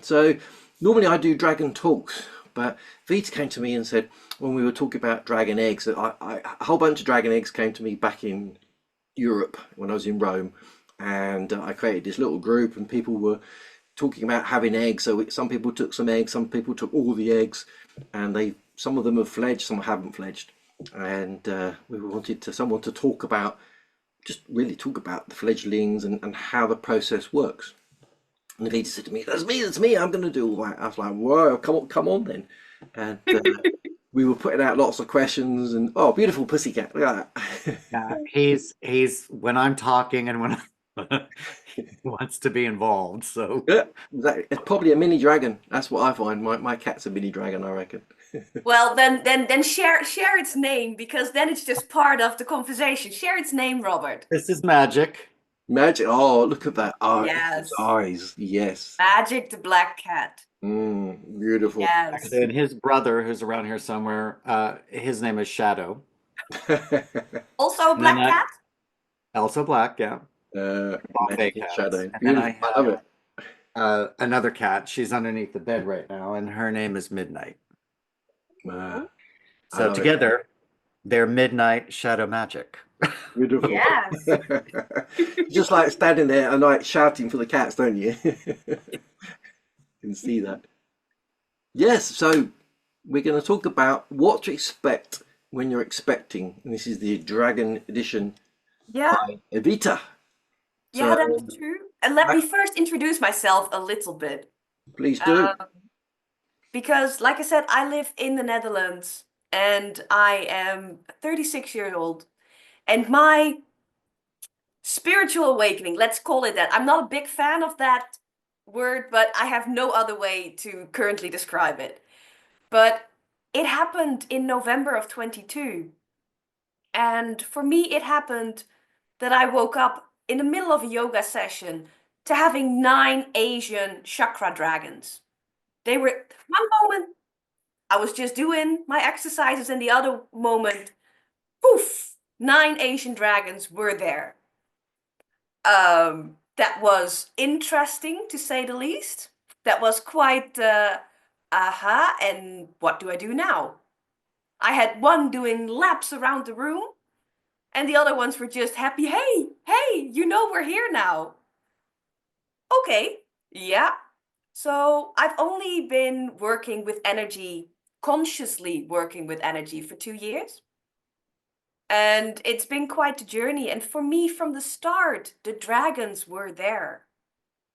So normally I do dragon talks, but Vita came to me and said when we were talking about dragon eggs, that a whole bunch of dragon eggs came to me back in Europe when I was in Rome, and I created this little group, and people were talking about having eggs. So some people took some eggs, some people took all the eggs, and some of them have fledged, some haven't fledged, and we wanted someone to talk about, just really talk about the fledglings and how the process works. And Navita said to me, that's me, I'm going to do all that. I was like, whoa, come on then. And we were putting out lots of questions, and oh, beautiful pussycat. Look at that. Yeah, he's when I'm talking and when he wants to be involved. So Yeah, it's probably a mini dragon. That's what I find. My cat's a mini dragon, I reckon. Well, then share its name, because then it's just part of the conversation. Share its name, Robert. this is Magic. Magic. Oh, look at that. Oh, Yes. his eyes. Yes. Magic the black cat. Beautiful. Yes. And his brother, who's around here somewhere, his name is Shadow. Also a black cat? Also black, yeah. Magic Shadow. And then Beautiful. I love it. Another cat. She's underneath the bed right now, and her name is Midnight. So together, they're Midnight Shadow Magic. Beautiful. Yes. Just like standing there and like shouting for the cats, don't you? Can see that. Yes, so we're going to talk about what to expect when you're expecting. And this is the Dragon edition by Evita. Yeah, that's true. And let me first introduce myself a little bit. Please do. Because, like I said, I live in the Netherlands, and I am 36 years old. And my spiritual awakening, let's call it that. I'm not a big fan of that word, but I have no other way to currently describe it. But it happened in November of 22. And for me, it happened that I woke up in the middle of a yoga session to having 9 Asian chakra dragons. They were, one moment, I was just doing my exercises, and the other moment, poof, 9 Asian dragons were there. That was interesting, to say the least. That was quite, and what do I do now? I had one doing laps around the room, and the other ones were just happy. Hey, we're here now. Okay, yeah. So I've only been working with energy, consciously working with energy, for 2 years. And it's been quite a journey. And for me, from the start, the dragons were there.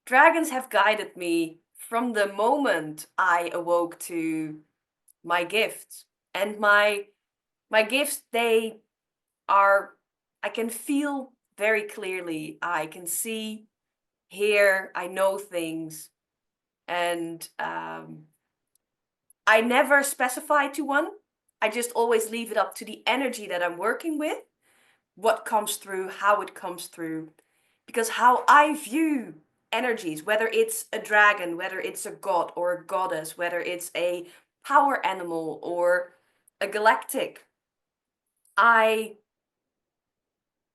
Dragons have guided me from the moment I awoke to my gifts. And my gifts, they are, I can feel very clearly. I can see, hear, I know things. And I never specify to one. I just always leave it up to the energy that I'm working with, what comes through, how it comes through. Because how I view energies, whether it's a dragon, whether it's a god or a goddess, whether it's a power animal or a galactic, I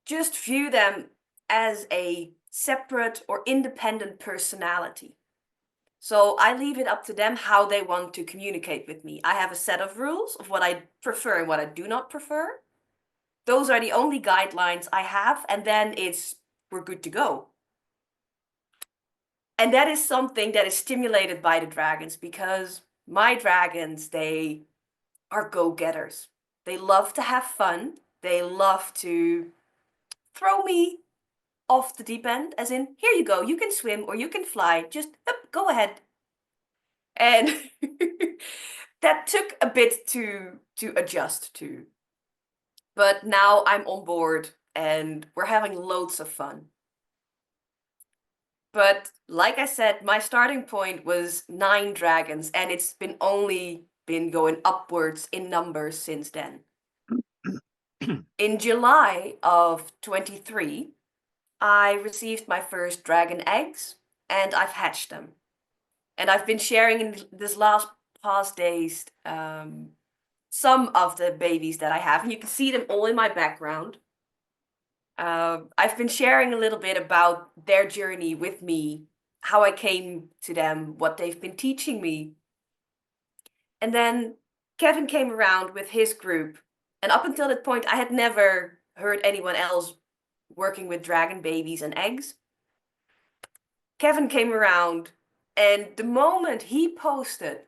just view them as a separate or independent personality. So I leave it up to them how they want to communicate with me. I have a set of rules of what I prefer and what I do not prefer. Those are the only guidelines I have, and then we're good to go. And that is something that is stimulated by the dragons, because my dragons, they are go-getters. They love to have fun. They love to throw me off the deep end, as in, here you go, you can swim or you can fly, just go ahead. And that took a bit to adjust to. But now I'm on board and we're having loads of fun. But like I said, my starting point was 9 dragons, and it's only been going upwards in numbers since then. In July of 23, I received my first dragon eggs, and I've hatched them. And I've been sharing in this past days some of the babies that I have, and you can see them all in my background. I've been sharing a little bit about their journey with me how I came to them, what they've been teaching me. And then Kevin came around with his group. And up until that point, I had never heard anyone else working with dragon babies and eggs. Kevin came around, and the moment he posted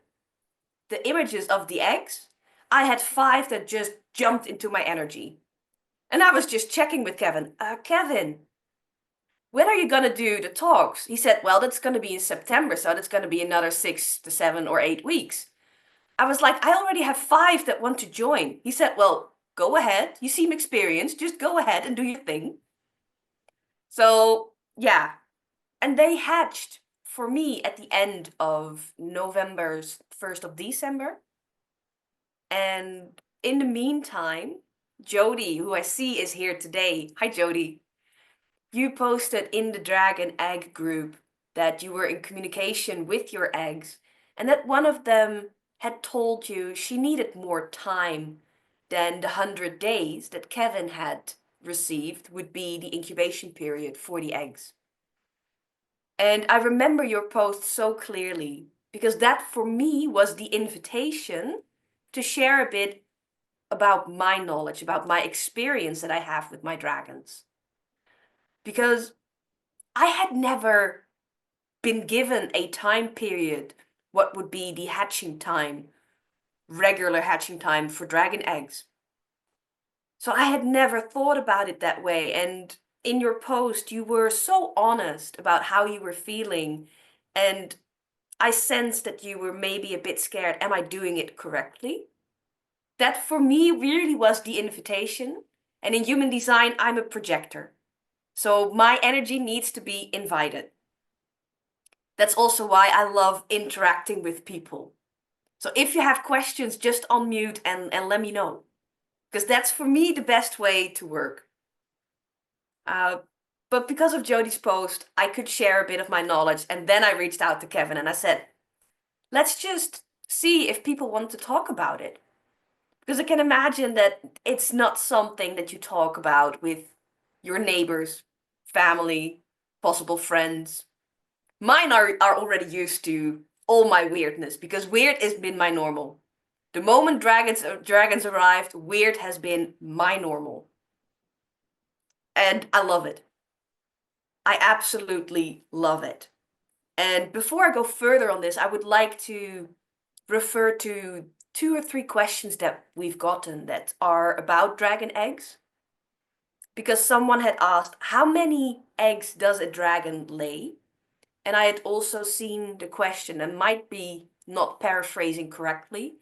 the images of the eggs, I had 5 that just jumped into my energy. And I was just checking with Kevin. Kevin, when are you going to do the talks? He said, well, that's going to be in September, so that's going to be another 6 to 7 or 8 weeks. I was like, I already have 5 that want to join. He said, well, go ahead. You seem experienced. Just go ahead and do your thing. So, yeah. And they hatched for me at the end of November, 1st of December. And in the meantime, Jody, who I see is here today. Hi, Jody. You posted in the Dragon Egg group that you were in communication with your eggs and that one of them had told you she needed more time than the 100 days that Kevin had received would be the incubation period for the eggs. And I remember your post so clearly because that for me was the invitation to share a bit about my knowledge, about my experience that I have with my dragons. Because I had never been given a time period, what would be the hatching time, regular hatching time for dragon eggs. So I had never thought about it that way. And in your post, you were so honest about how you were feeling. And I sensed that you were maybe a bit scared. Am I doing it correctly? That for me really was the invitation. And in human design, I'm a projector. So my energy needs to be invited. That's also why I love interacting with people. So if you have questions, just unmute and let me know. Because that's for me the best way to work. But because of Jody's post, I could share a bit of my knowledge. And then I reached out to Kevin and I said, let's just see if people want to talk about it. Because I can imagine that it's not something that you talk about with your neighbors, family, possible friends. Mine are already used to all my weirdness because weird has been my normal. The moment dragons arrived, weird has been my normal. And I love it. I absolutely love it. And before I go further on this, I would like to refer to 2 or 3 questions that we've gotten that are about dragon eggs. Because someone had asked, how many eggs does a dragon lay? And I had also seen the question, and might be not paraphrasing correctly,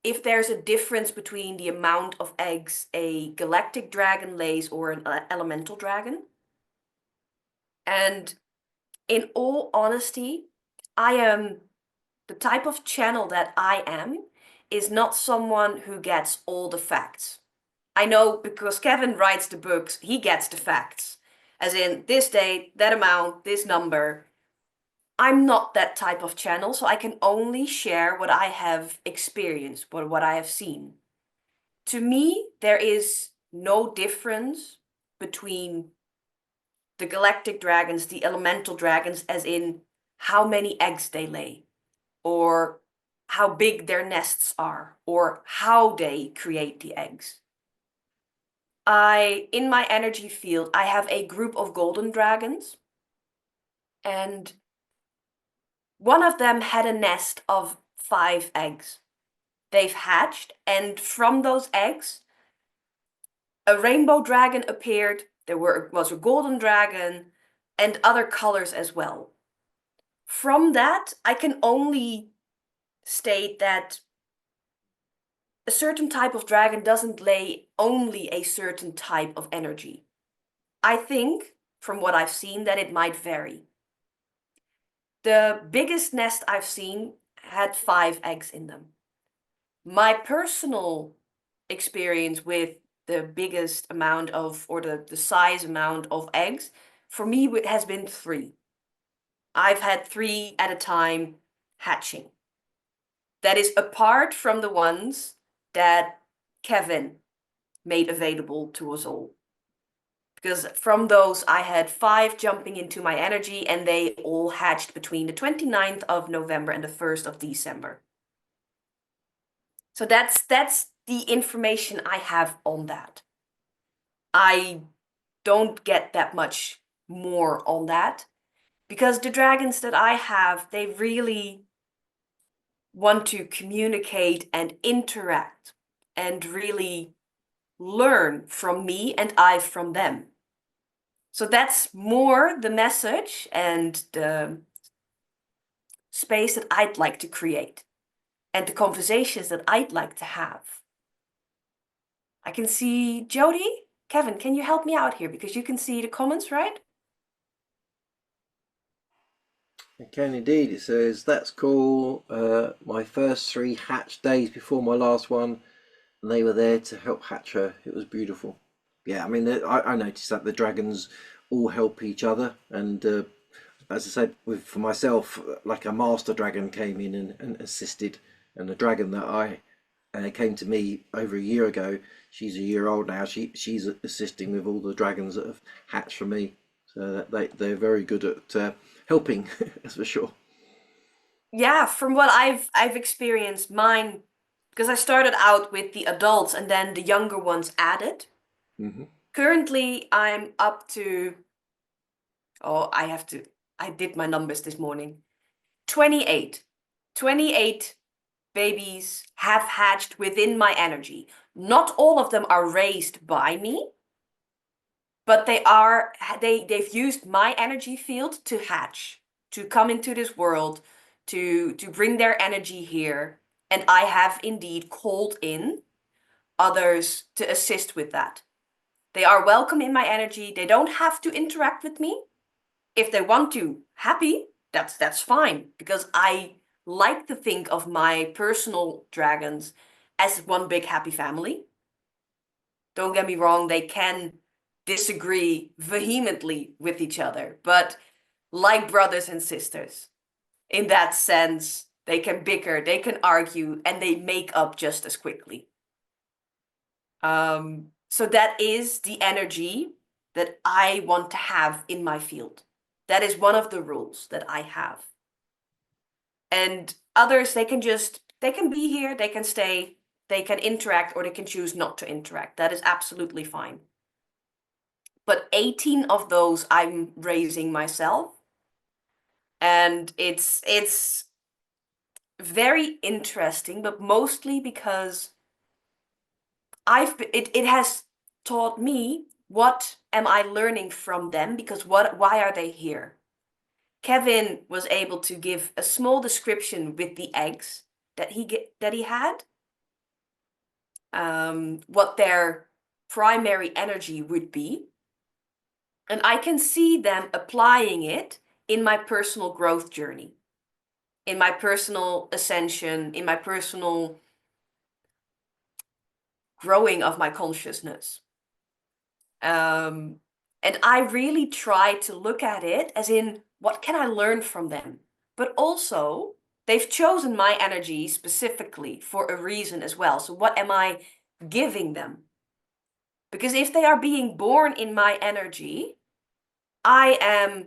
if there's a difference between the amount of eggs a galactic dragon lays or an elemental dragon. And in all honesty, the type of channel that I am is not someone who gets all the facts. I know because Kevin writes the books, he gets the facts. As in this date, that amount, this number. I'm not that type of channel, so I can only share what I have experienced, what I have seen. To me, there is no difference between the galactic dragons, the elemental dragons, as in how many eggs they lay, or how big their nests are, or how they create the eggs. In my energy field, I have a group of golden dragons, and one of them had a nest of 5 eggs. They've hatched, and from those eggs, a rainbow dragon appeared. There was a golden dragon and other colors as well. From that, I can only state that a certain type of dragon doesn't lay only a certain type of energy. I think, from what I've seen, that it might vary. The biggest nest I've seen had 5 eggs in them. My personal experience with the biggest amount of, or the size amount of eggs, for me it has been 3. I've had 3 at a time hatching. That is apart from the ones that Kevin made available to us all. because from those I had 5 jumping into my energy, and they all hatched between the 29th of November and the 1st of December. So that's the information I have on that. I don't get that much more on that, because the dragons that I have, they really want to communicate and interact and really learn from me and I from them. So that's more the message and the space that I'd like to create and the conversations that I'd like to have. I can see Jody. Kevin, can you help me out here? Because you can see the comments, right? I can indeed. It says, that's cool. My first 3 hatched days before my last one, and they were there to help hatch her. It was beautiful. Yeah, I mean, I noticed that the dragons all help each other, and as I said, for myself, like a master dragon came in and assisted, and the dragon that I came to me over a year ago, she's a year old now. She's assisting with all the dragons that have hatched for me. So they're very good at helping, that's for sure. Yeah, from what I've experienced, mine, because I started out with the adults and then the younger ones added. Mm-hmm. Currently, I'm up to, oh, I did my numbers this morning. 28. 28 babies have hatched within my energy. Not all of them are raised by me, but they've used my energy field to hatch, to come into this world, to bring their energy here. And I have indeed called in others to assist with that. They are welcome in my energy. They don't have to interact with me. If they want to, happy, that's fine, because I like to think of my personal dragons as one big happy family. Don't get me wrong, they can disagree vehemently with each other, but like brothers and sisters. In that sense, they can bicker, they can argue, and they make up just as quickly. So that is the energy that I want to have in my field. That is one of the rules that I have. And others, they can be here, they can stay, they can interact, or they can choose not to interact. That is absolutely fine. But 18 of those I'm raising myself. And it's very interesting, but mostly because it has taught me, what am I learning from them, because why are they here? Kevin was able to give a small description with the eggs that he had, what their primary energy would be, and I can see them applying it in my personal growth journey, in my personal ascension, in my personal growing of my consciousness. And I really try to look at it as in, what can I learn from them? But also, they've chosen my energy specifically for a reason as well. So what am I giving them? Because if they are being born in my energy, I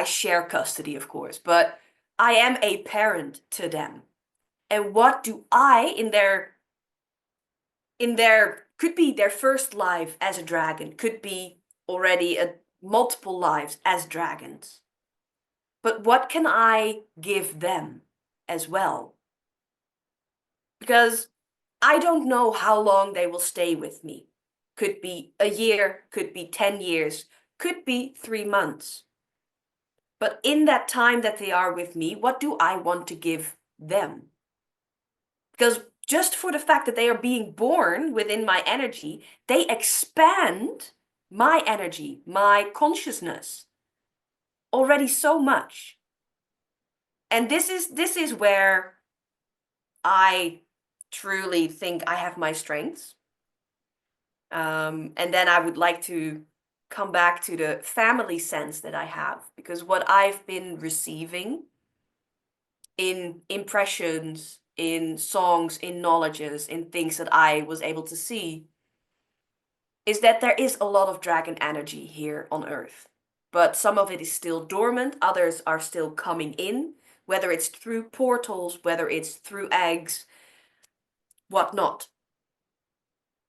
share custody, of course, but I am a parent to them. And what do I, in their could be their first life as a dragon, could be already multiple lives as dragons. But what can I give them as well? Because I don't know how long they will stay with me. Could be a year, could be 10 years, could be 3 months. But in that time that they are with me, what do I want to give them? Because just for the fact that they are being born within my energy, they expand my energy, my consciousness already so much. And this is where I truly think I have my strengths. And then I would like to come back to the family sense that I have, because what I've been receiving in impressions, in songs, in knowledges, in things that I was able to see, is that there is a lot of dragon energy here on Earth. But some of it is still dormant, others are still coming in, whether it's through portals, whether it's through eggs, whatnot.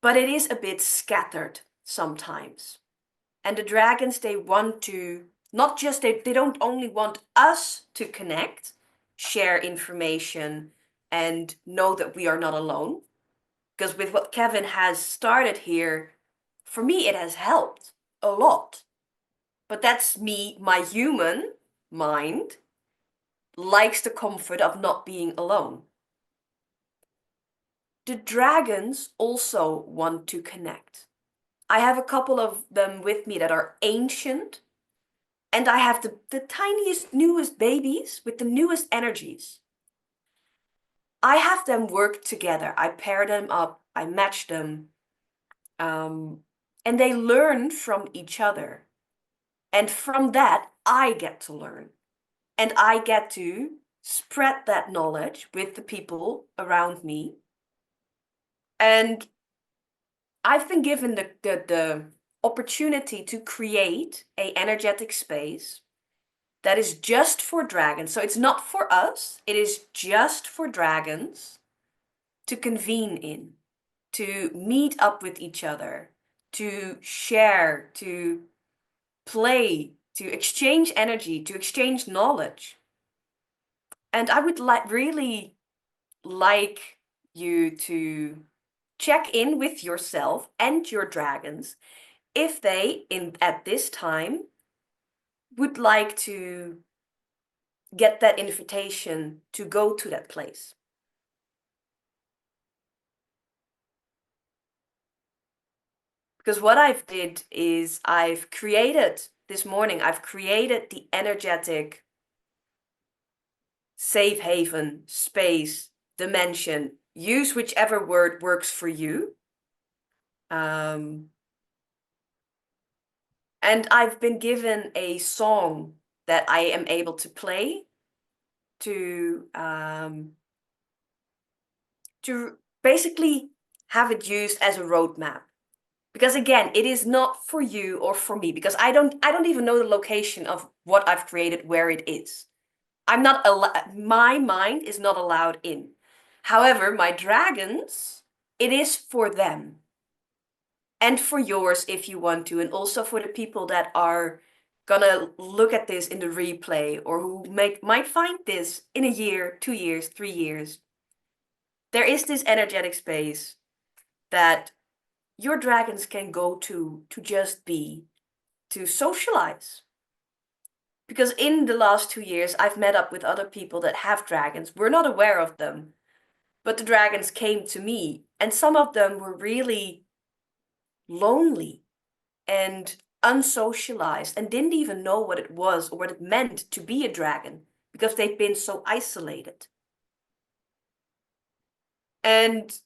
But it is a bit scattered sometimes. And the dragons, they want to, not just, they don't only want us to connect, share information, and know that we are not alone. Because with what Kevin has started here, for me, it has helped a lot. But that's me, my human mind likes the comfort of not being alone. The dragons also want to connect. I have a couple of them with me that are ancient, and I have the tiniest, newest babies with the newest energies. I have them work together. I pair them up, I match them, and they learn from each other. And from that, I get to learn. And I get to spread that knowledge with the people around me. And I've been given the opportunity to create an energetic space that is just for dragons. So it's not for us, it is just for dragons to convene in, to meet up with each other, to share, to play, to exchange energy, to exchange knowledge. And I would really like you to check in with yourself and your dragons if they, at this time, would like to get that invitation to go to that place. Because what I've did is this morning, I've created the energetic safe haven, space, dimension. Use whichever word works for you. And I've been given a song that I am able to play to basically have it used as a roadmap. Because again, it is not for you or for me, because I don't even know the location of what I've created, where it is. My mind is not allowed in. However, my dragons, it is for them. And for yours if you want to, and also for the people that are gonna look at this in the replay, or who might find this in a year, 2 years, 3 years. There is this energetic space that your dragons can go to just be, to socialize. Because in the last 2 years, I've met up with other people that have dragons. We're not aware of them, but the dragons came to me, and some of them were really lonely and unsocialized and didn't even know what it was or what it meant to be a dragon because they've been so isolated. And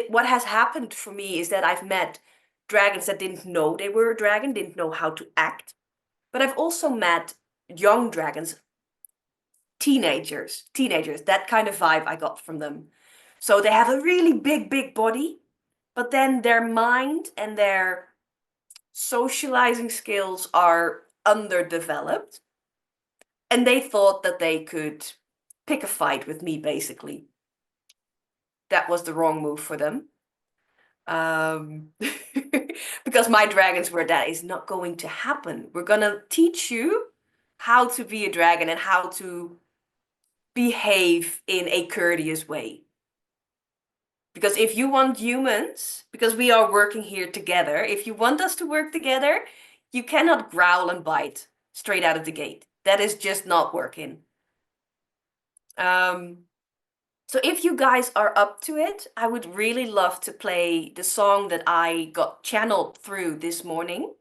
what has happened for me is that I've met dragons that didn't know they were a dragon, didn't know how to act. But I've also met young dragons, teenagers, that kind of vibe I got from them. So they have a really big body, but then their mind and their socializing skills are underdeveloped. And they thought that they could pick a fight with me, basically. That was the wrong move for them. Because my dragons were, that is not going to happen. We're gonna teach you how to be a dragon and how to behave in a courteous way. Because if you want humans, because we are working here together, if you want us to work together, you cannot growl and bite straight out of the gate. That is just not working. So if you guys are up to it, I would really love to play the song that I got channeled through this morning.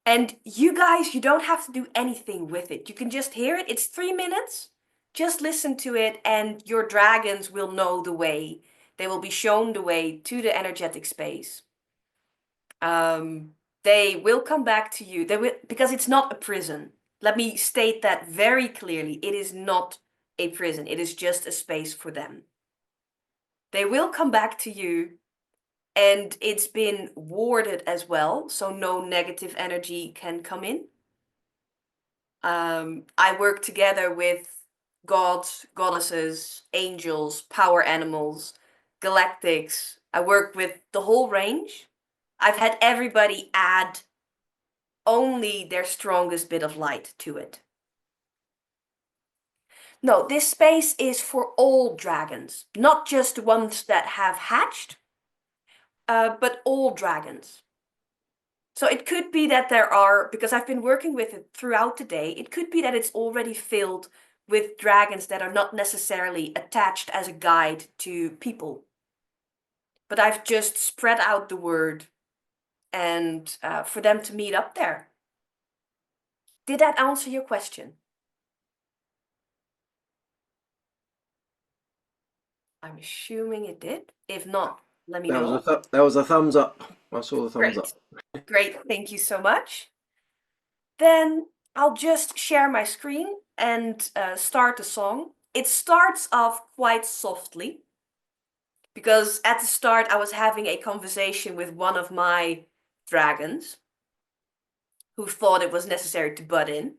And you guys, you don't have to do anything with it. You can just hear it. It's 3 minutes. Just listen to it and your dragons will know the way. They will be shown the way to the energetic space. They will come back to you. They will, because it's not a prison. Let me state that very clearly. It is not a prison. It is just a space for them. They will come back to you, and it's been warded as well, so no negative energy can come in. I work together with gods, goddesses, angels, power animals, galactics. I work with the whole range. I've had everybody add only their strongest bit of light to it. No, this space is for all dragons, not just the ones that have hatched, but all dragons. So it could be that there are, because I've been working with it throughout the day, it could be that it's already filled with dragons that are not necessarily attached as a guide to people. But I've just spread out the word and for them to meet up there. Did that answer your question? I'm assuming it did. If not, let me know. That was a thumbs up. I saw the thumbs up. Great, thank you so much. Then I'll just share my screen and start the song. It starts off quite softly, because at the start I was having a conversation with one of my dragons who thought it was necessary to butt in.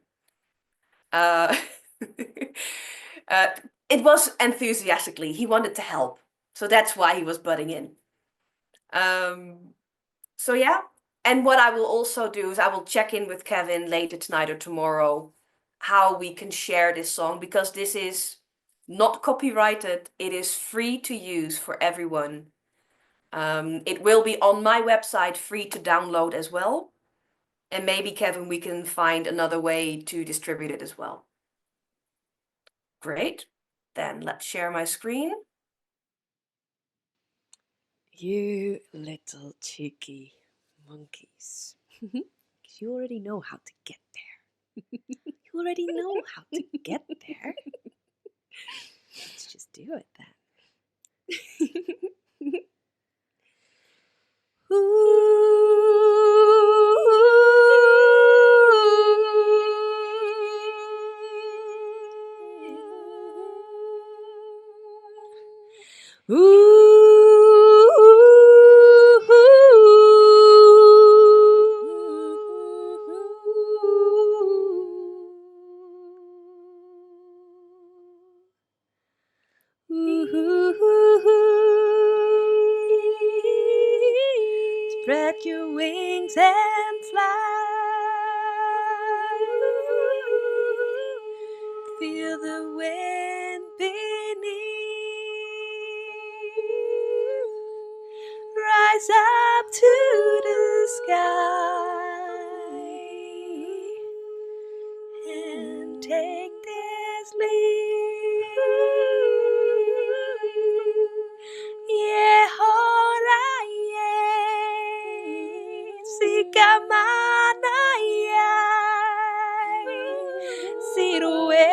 It was enthusiastically, he wanted to help, so that's why he was butting in. So yeah, and what I will also do is I will check in with Kevin later tonight or tomorrow how we can share this song, because this is not copyrighted. It is free to use for everyone. It will be on my website, free to download as well. And maybe, Kevin, we can find another way to distribute it as well. Great. Then let's share my screen. You little cheeky monkeys. You already know how to get there. You already know how to get there. Let's just do it then. Spread your wings and fly. Feel the wind beneath. Rise up to the sky and take this leap. Yeah, hola, yeah, sikamana, yeah, 𝙭𝙭𝙥𝙚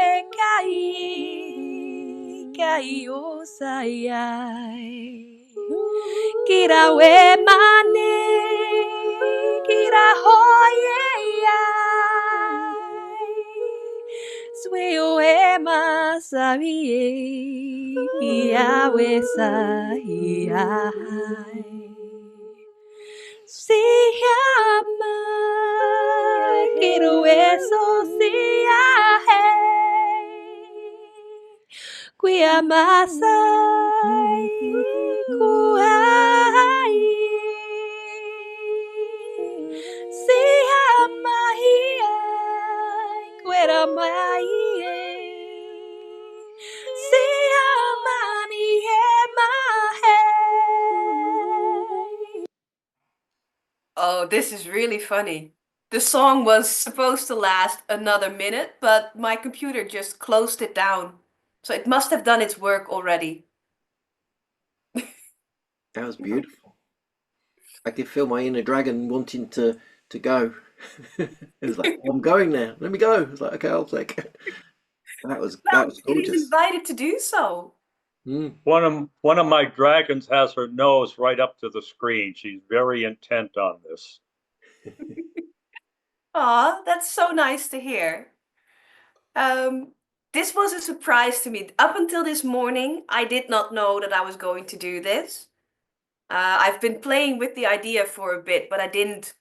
𝙭𝙭𝙥𝙚 Se llama quiero eso Kuyamasai kuhai Se llama Kueramai Se llama Oh, this is really funny. The song was supposed to last another minute, but my computer just closed it down. So it must have done its work already. That was beautiful. I could feel my inner dragon wanting to go. It was like, I'm going now. Let me go. It's like, okay, I'll take it. That was Well, it is gorgeous. invited to do so. Mm. One of my dragons has her nose right up to the screen. She's very intent on this. Aw, that's so nice to hear. this was a surprise to me. Up until this morning, I did not know that I was going to do this. I've been playing with the idea for a bit, but I didn't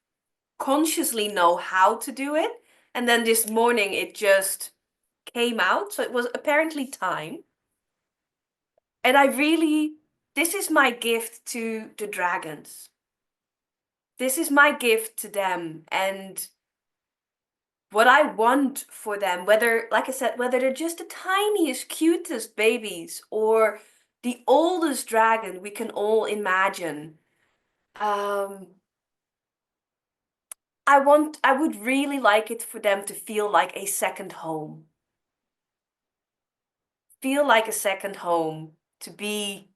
consciously know how to do it. And then this morning it just came out. So it was apparently time. And this is my gift to the dragons. This is my gift to them. And what I want for them, whether, like I said, whether they're just the tiniest, cutest babies or the oldest dragon we can all imagine. I would really like it for them to feel like a second home. Feel like a second home, to be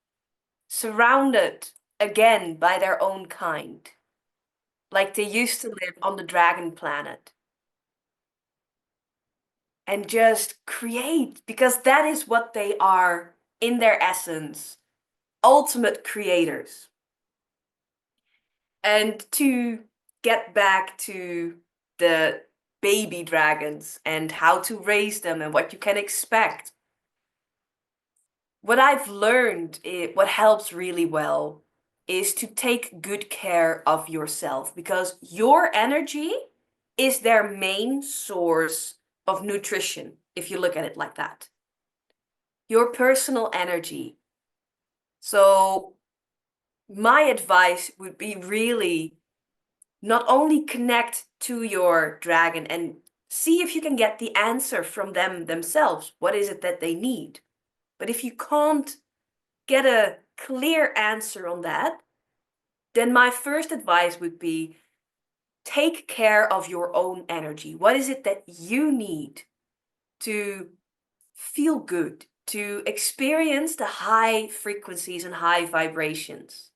surrounded again by their own kind, like they used to live on the dragon planet. And just create, because that is what they are in their essence, ultimate creators. And to get back to the baby dragons and how to raise them and what you can expect. What I've learned, what helps really well, is to take good care of yourself, because your energy is their main source of nutrition, if you look at it like that. Your personal energy. So my advice would be really not only connect to your dragon and see if you can get the answer from them themselves. What is it that they need? But if you can't get a clear answer on that, then my first advice would be take care of your own energy. What is it that you need to feel good, to experience the high frequencies and high vibrations?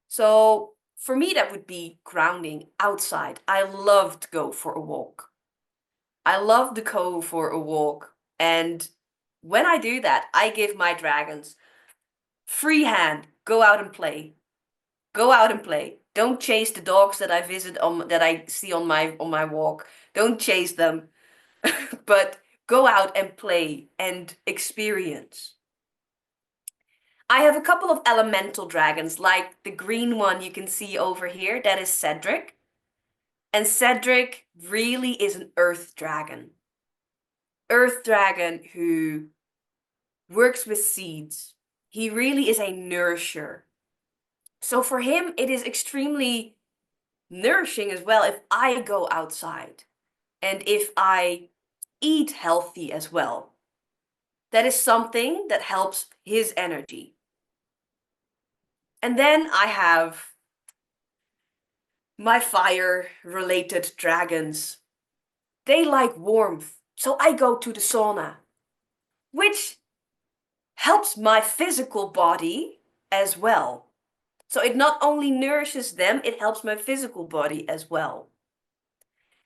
So for me, that would be grounding outside. I love to go for a walk. I love to go for a walk. And when I do that, I give my dragons free hand. Go out and play. Go out and play. Don't chase the dogs that I visit that I see on my walk. Don't chase them. But go out and play and experience. I have a couple of elemental dragons, like the green one you can see over here. That is 𝙀𝙭. And 𝙀𝙭 really is an earth dragon. Earth dragon who works with seeds. He really is a nourisher. So for him, it is extremely nourishing as well if I go outside and if I eat healthy as well. That is something that helps his energy. And then I have my fire-related dragons. They like warmth, so I go to the sauna, which helps my physical body as well. So it not only nourishes them, it helps my physical body as well.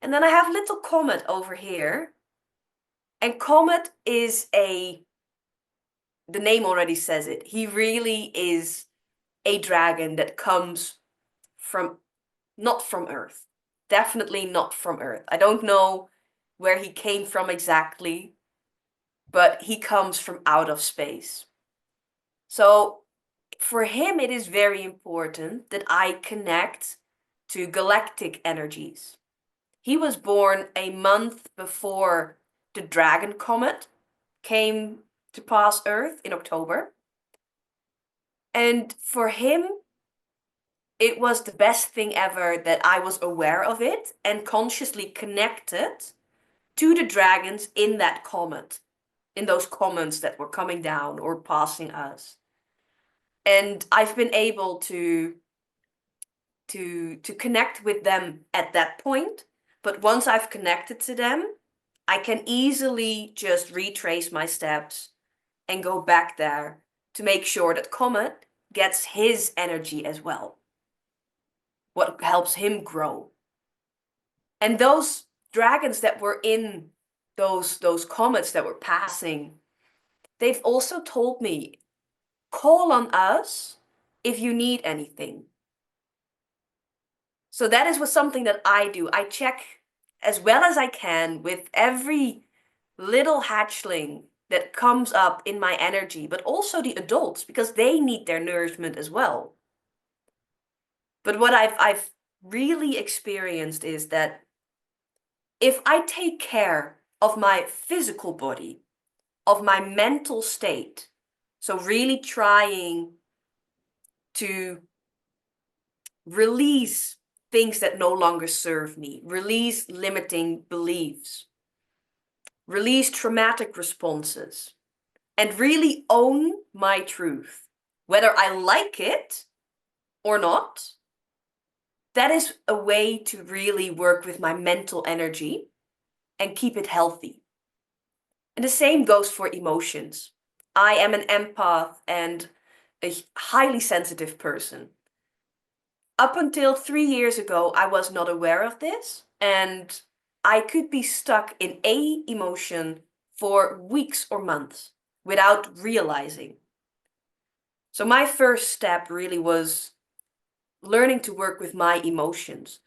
And then I have little Comet over here. And Comet is the name already says it. He really is a dragon that comes from, not from Earth. Definitely not from Earth. I don't know where he came from exactly, but he comes from out of space. So for him, it is very important that I connect to galactic energies. He was born a month before the dragon comet came to pass Earth in October. And for him, it was the best thing ever that I was aware of it and consciously connected to the dragons in that comet, in those comets that were coming down or passing us. And I've been able to connect with them at that point. But once I've connected to them, I can easily just retrace my steps and go back there to make sure that Comet gets his energy as well. What helps him grow. And those dragons that were in those comets that were passing, they've also told me, call on us if you need anything. So that is something that I do. I check as well as I can with every little hatchling that comes up in my energy, but also the adults, because they need their nourishment as well. But what I've really experienced is that if I take care of my physical body, of my mental state, so really trying to release things that no longer serve me, release limiting beliefs, release traumatic responses, and really own my truth, whether I like it or not, that is a way to really work with my mental energy and keep it healthy. And the same goes for emotions. I am an empath and a highly sensitive person. Up until 3 years ago, I was not aware of this, and I could be stuck in a emotion for weeks or months without realizing. So my first step really was learning to work with my emotions,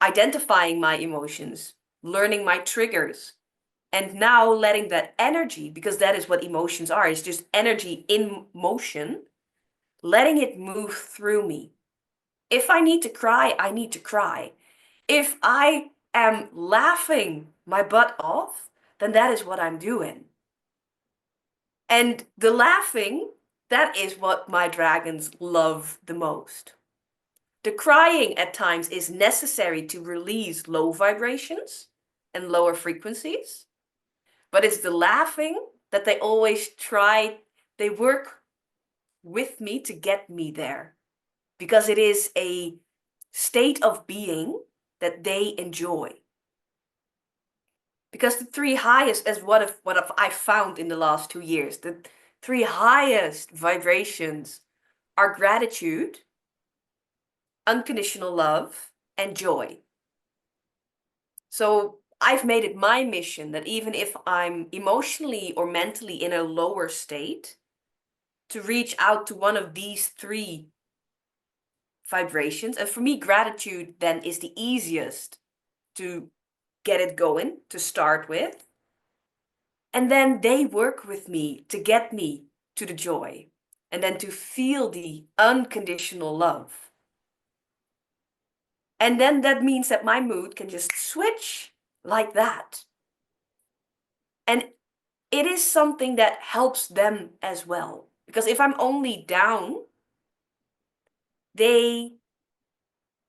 identifying my emotions, learning my triggers, and now letting that energy, because that is what emotions are, it's just energy in motion, letting it move through me. If I need to cry, I need to cry. If I am laughing my butt off, then that is what I'm doing. And the laughing, that is what my dragons love the most. The crying at times is necessary to release low vibrations and lower frequencies, but it's the laughing that they always try, they work with me to get me there, because it is a state of being that they enjoy. Because the three highest, as what have I found in the last 2 years, the three highest vibrations are gratitude, unconditional love, and joy. So I've made it my mission that even if I'm emotionally or mentally in a lower state, to reach out to one of these three vibrations. And for me, gratitude then is the easiest to get it going, to start with. And then they work with me to get me to the joy, and then to feel the unconditional love. And then that means that my mood can just switch like that. And it is something that helps them as well. Because if I'm only down, they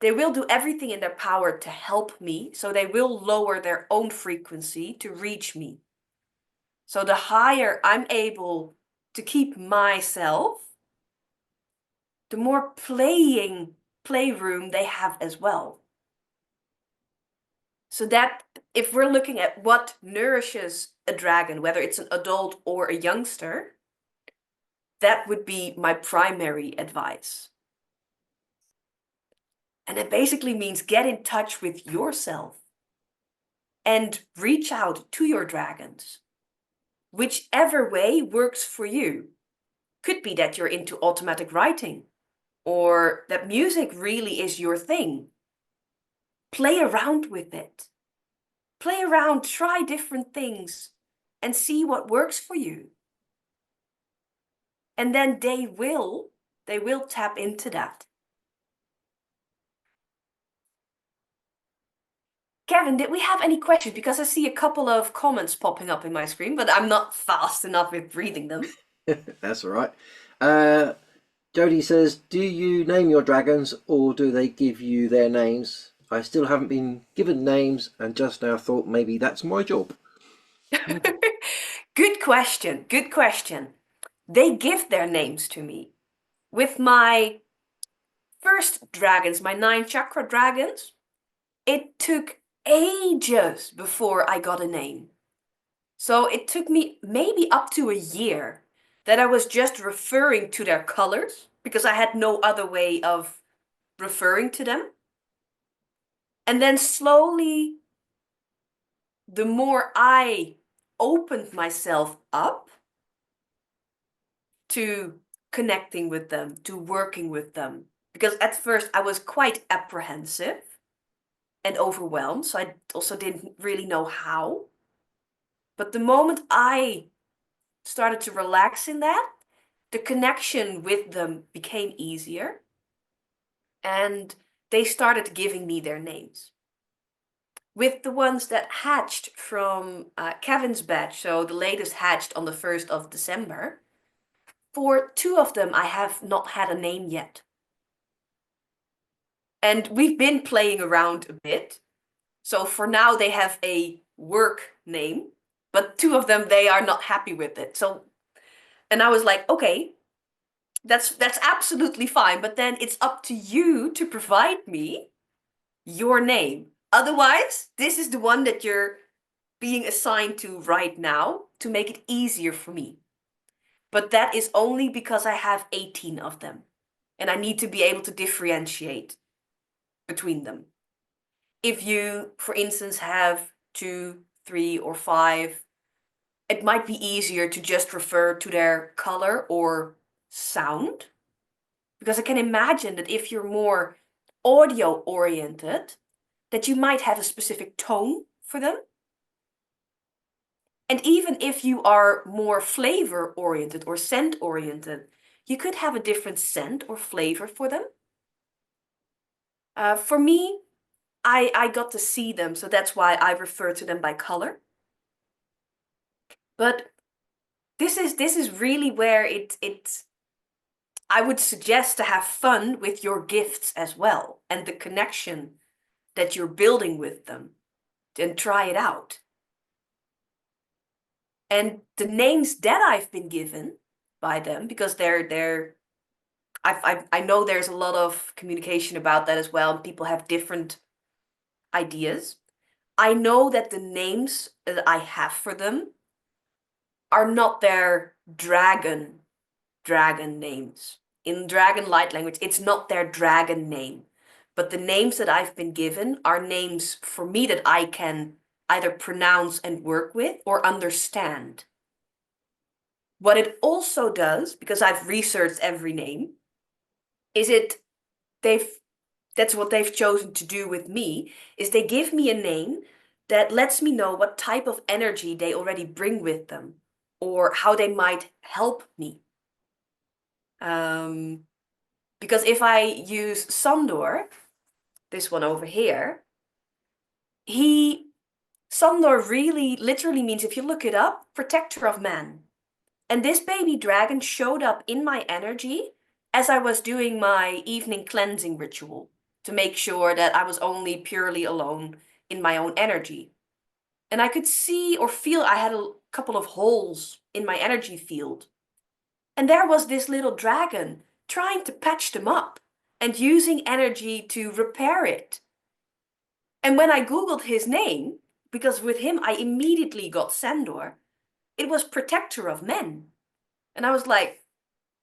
will do everything in their power to help me. So they will lower their own frequency to reach me. So the higher I'm able to keep myself, the more playroom they have as well. So that if we're looking at what nourishes a dragon, whether it's an adult or a youngster, that would be my primary advice. And it basically means get in touch with yourself and reach out to your dragons. Whichever way works for you. Could be that you're into automatic writing, or that music really is your thing. Play around with it. Play around, try different things, and see what works for you. And then they will tap into that. Kevin, did we have any questions? Because I see a couple of comments popping up in my screen, but I'm not fast enough with reading them. That's all right. Jody says, do you name your dragons or do they give you their names? I still haven't been given names and just now thought maybe that's my job. Good question. Good question. They give their names to me. With my first dragons, my 9 chakra dragons, it took ages before I got a name. So it took me maybe up to a year that I was just referring to their colors because I had no other way of referring to them. And then slowly, the more I opened myself up to connecting with them, to working with them, because at first I was quite apprehensive and overwhelmed, so I also didn't really know how. But the moment I started to relax in that, the connection with them became easier, and they started giving me their names. With the ones that hatched from Kevin's batch, so the latest hatched on the 1st of December, for 2 of them I have not had a name yet. And we've been playing around a bit. So for now they have a work name, but 2 of them, they are not happy with it. So, and I was like, okay, that's absolutely fine, but then it's up to you to provide me your name. Otherwise, this is the one that you're being assigned to right now to make it easier for me. But that is only because I have 18 of them, and I need to be able to differentiate between them. If you, for instance, have 2, 3, or 5, it might be easier to just refer to their color or sound. Because I can imagine that if you're more audio oriented, that you might have a specific tone for them. And even if you are more flavor oriented or scent oriented, you could have a different scent or flavor for them. For me, I got to see them, so that's why I refer to them by color. But this is really where I would suggest to have fun with your gifts as well, and the connection that you're building with them, and try it out. And the names that I've been given by them, because I know there's a lot of communication about that as well, and people have different ideas. I know that the names that I have for them are not their dragon names. In dragon light language, it's not their dragon name. But the names that I've been given are names for me that I can either pronounce and work with or understand. What it also does, because I've researched every name, is that's what they've chosen to do with me, is they give me a name that lets me know what type of energy they already bring with them, or how they might help me. Because if I use Sandor, this one over here, Sandor really literally means, if you look it up, protector of man. And this baby dragon showed up in my energy as I was doing my evening cleansing ritual to make sure that I was only purely alone in my own energy. And I could see or feel I had a couple of holes in my energy field. And there was this little dragon trying to patch them up and using energy to repair it. And when I Googled his name, because with him I immediately got Sandor, it was protector of men. And I was like,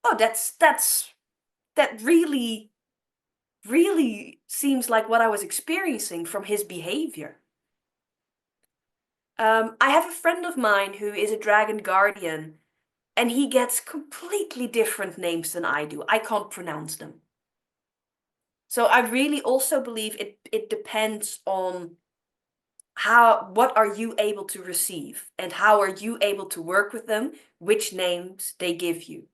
oh, that really seems like what I was experiencing from his behavior. I have a friend of mine who is a dragon guardian, and he gets completely different names than I do. I can't pronounce them. So I really also believe it depends on what are you able to receive, and how are you able to work with them, which names they give you.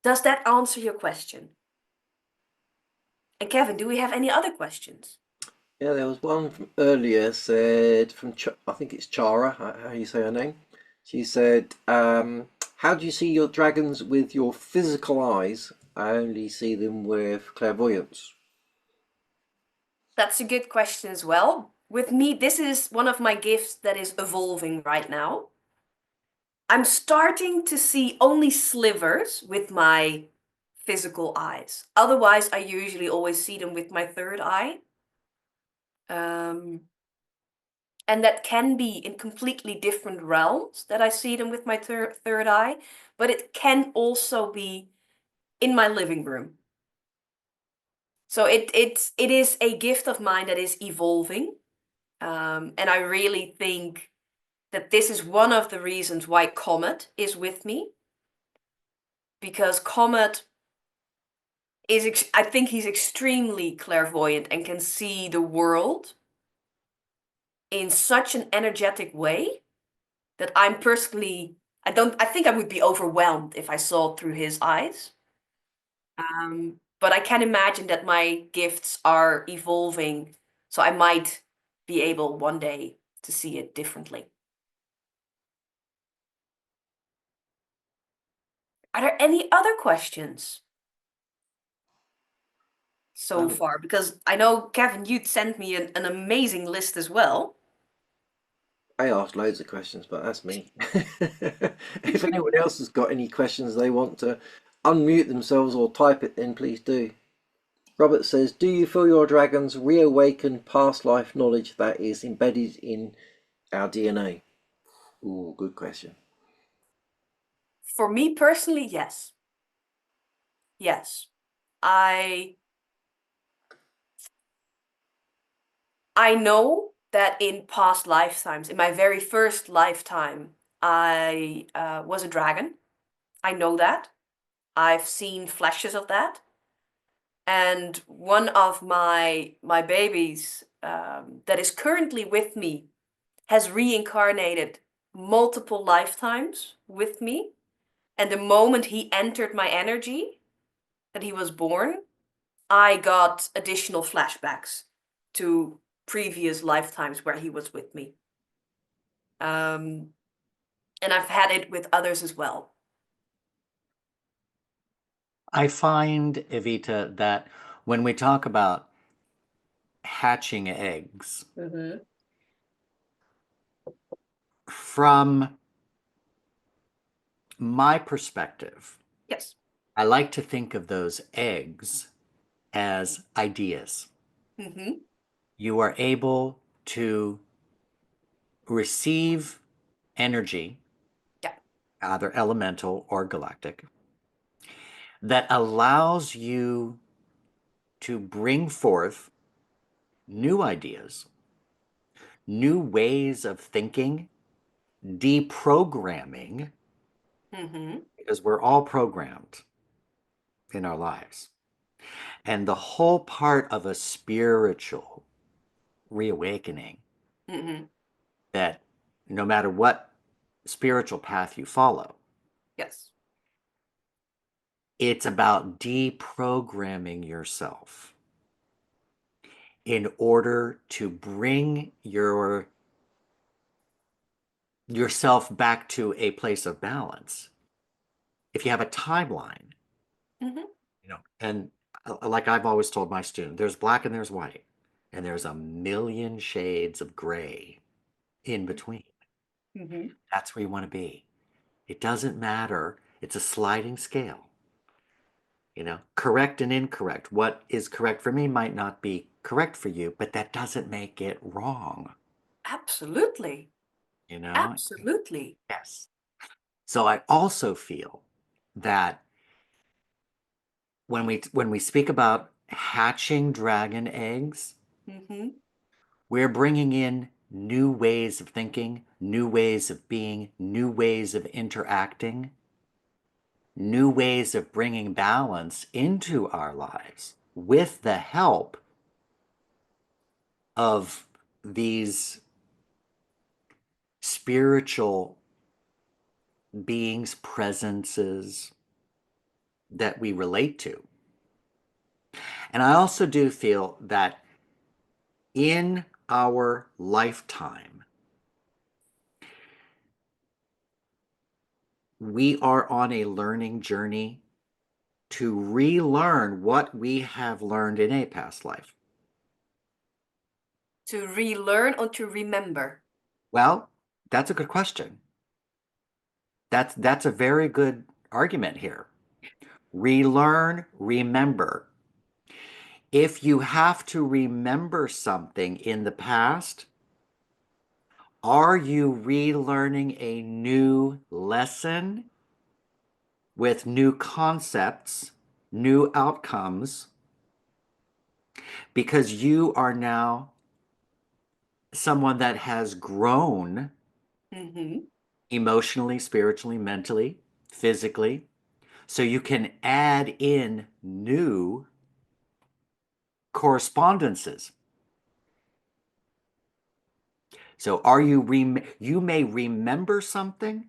Does that answer your question? And Kevin, do we have any other questions? Yeah, there was one from earlier, said from I think it's Chara, how you say her name. She said, how do you see your dragons with your physical eyes? I only see them with clairvoyance. That's a good question as well. With me, this is one of my gifts that is evolving right now. I'm starting to see only slivers with my physical eyes. Otherwise, I usually always see them with my third eye. And that can be in completely different realms that I see them with my third eye, but it can also be in my living room. So it is a gift of mine that is evolving. And I really think that this is one of the reasons why Comet is with me. Because Comet is, I think he's extremely clairvoyant and can see the world in such an energetic way that I'm personally, I think I would be overwhelmed if I saw it through his eyes. But I can imagine that my gifts are evolving, so I might be able one day to see it differently. Are there any other questions so far? Because I know, Kevin, you'd sent me an amazing list as well. I asked loads of questions, but that's me. If anyone else has got any questions they want to unmute themselves or type it in, please do. Robert says, do you feel your dragons reawaken past life knowledge that is embedded in our DNA? Ooh, good question. For me personally, yes. Yes. I know that in past lifetimes, in my very first lifetime, I was a dragon. I know that. I've seen flashes of that. And one of my babies that is currently with me has reincarnated multiple lifetimes with me. And the moment he entered my energy, that he was born, I got additional flashbacks to previous lifetimes where he was with me. And I've had it with others as well. I find, Evita, that when we talk about hatching eggs, from my perspective, Yes. I like to think of those eggs as ideas. You are able to receive energy, Yeah. either elemental or galactic, that allows you to bring forth new ideas, new ways of thinking, deprogramming, because we're all programmed in our lives. And the whole part of a spiritual reawakening, that no matter what spiritual path you follow, Yes. it's about deprogramming yourself in order to bring yourself back to a place of balance. If you have a timeline, and like I've always told my student, there's black and there's white, and there's a million shades of gray in between. That's where you want to be. It doesn't matter. It's a sliding scale. Correct and incorrect. What is correct for me might not be correct for you, but that doesn't make it wrong. Absolutely. Absolutely. Yes. So I also feel that when we speak about hatching dragon eggs, we're bringing in new ways of thinking, new ways of being, new ways of interacting, new ways of bringing balance into our lives with the help of these spiritual beings, presences that we relate to. And I also do feel that in our lifetime, we are on a learning journey to relearn what we have learned in a past life. To relearn or to remember? Well, that's a good question. That's a very good argument here. Relearn, remember. If you have to remember something in the past, are you relearning a new lesson with new concepts, new outcomes, because you are now someone that has grown emotionally, spiritually, mentally, physically, so you can add in new correspondences. So are you you may remember something,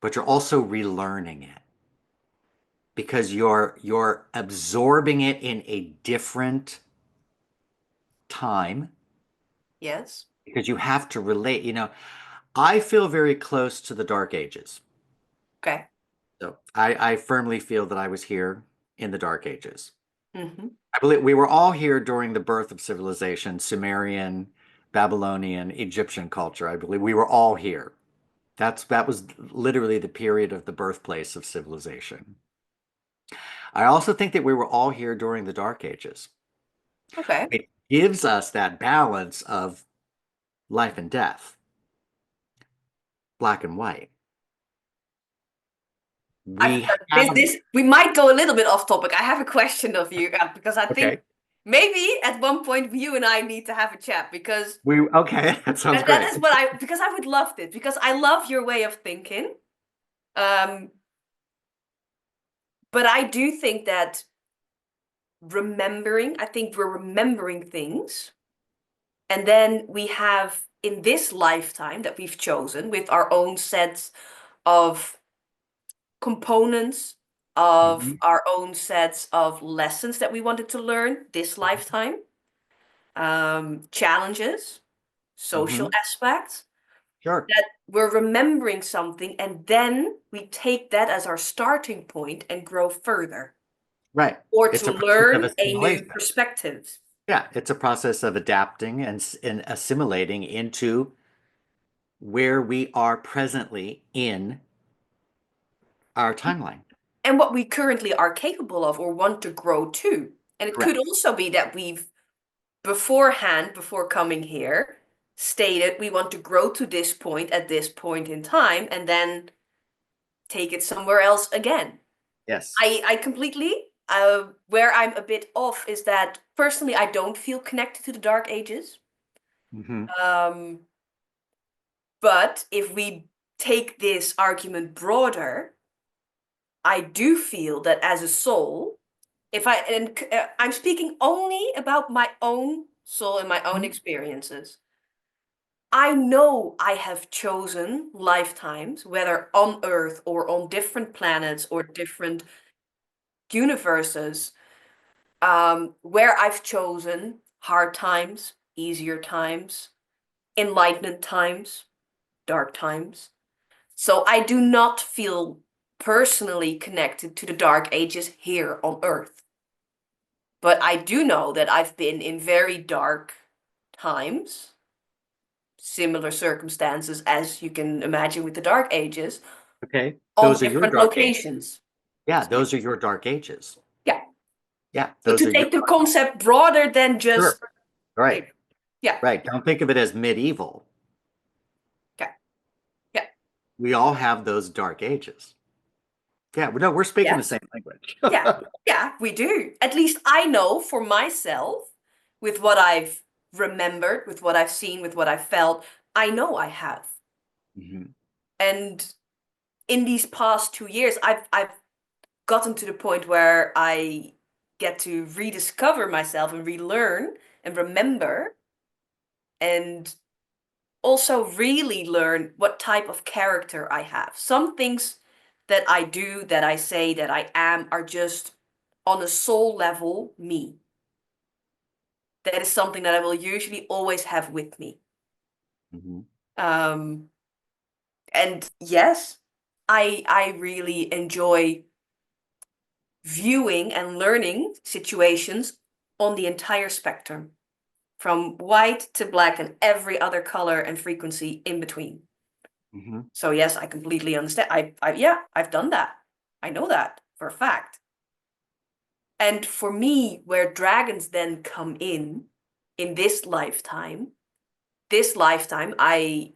but you're also relearning it because you're absorbing it in a different time Yes. because you have to relate. You know, I feel very close to the Dark Ages. Okay. So I firmly feel that I was here in the Dark Ages. Mm-hmm. I believe we were all here during the birth of civilization, Sumerian, Babylonian, Egyptian culture. I believe we were all here. That was literally the period of the birthplace of civilization. I also think that we were all here during the Dark Ages. Okay. It gives us that balance of life and death, black and white. We have We might go a little bit off topic. I have a question of you because I think okay. maybe at one point you and I need to have a chat because Okay, that sounds that great. is what because I would love this because I love your way of thinking. But I do think that I think we're remembering things. And then we have in this lifetime that we've chosen with our own sets of components, of our own sets of lessons that we wanted to learn this lifetime, challenges, social aspects, Sure. that we're remembering something and then we take that as our starting point and grow further. Right. Or It's to a process of learn a new assimilation. perspective. Yeah, it's a process of adapting and assimilating into where we are presently in our timeline. And what we currently are capable of or want to grow to. And it could Correct. also be that we've beforehand, before coming here, stated we want to grow to this point at this point in time and then take it somewhere else again. Yes. I completely, where I'm a bit off is that personally I don't feel connected to the Dark Ages. But if we take this argument broader, I do feel that as a soul, I'm speaking only about my own soul and my own experiences. I know I have chosen lifetimes, whether on Earth or on different planets or different universes, where I've chosen hard times, easier times, enlightenment times, dark times. So I do not feel personally connected to the Dark Ages here on Earth. But I do know that I've been in very dark times, similar circumstances as you can imagine with the Dark Ages, Okay. on Those are your different dark ages. locations. Yeah, those are your dark ages. Yeah. Yeah, So those to are your take the concept broader than just Sure. Right. yeah. Right. Don't think of it as medieval. Okay. Yeah. We all have those dark ages. Yeah, no, we're speaking the Yes. same language. Yeah. Yeah, we do. At least I know for myself, with what I've remembered, with what I've seen, with what I've felt, I know I have. And in these past 2 years, I've gotten to the point where I get to rediscover myself and relearn and remember and also really learn what type of character I have. Some things that I do, that I say, that I am are just on a soul level me. That is something that I will usually always have with me. And yes, I really enjoy viewing and learning situations on the entire spectrum, from white to black and every other color and frequency in between. So yes, I completely understand. I've done that. I know that for a fact. And for me, where dragons then come in this lifetime, I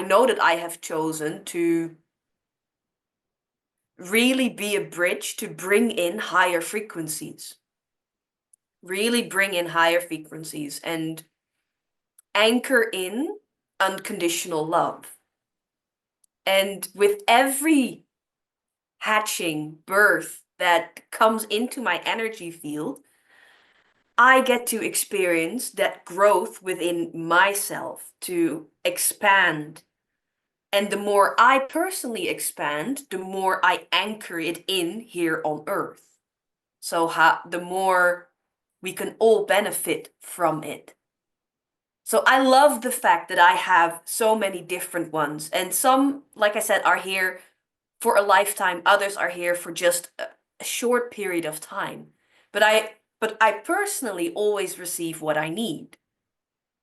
know that I have chosen to really be a bridge to bring in higher frequencies. Really bring in higher frequencies and anchor in unconditional love. And with every hatching birth that comes into my energy field, I get to experience that growth within myself to expand. And the more I personally expand, the more I anchor it in here on Earth. So the more we can all benefit from it. So I love the fact that I have so many different ones. And some, like I said, are here for a lifetime. Others are here for just a short period of time. But I personally always receive what I need.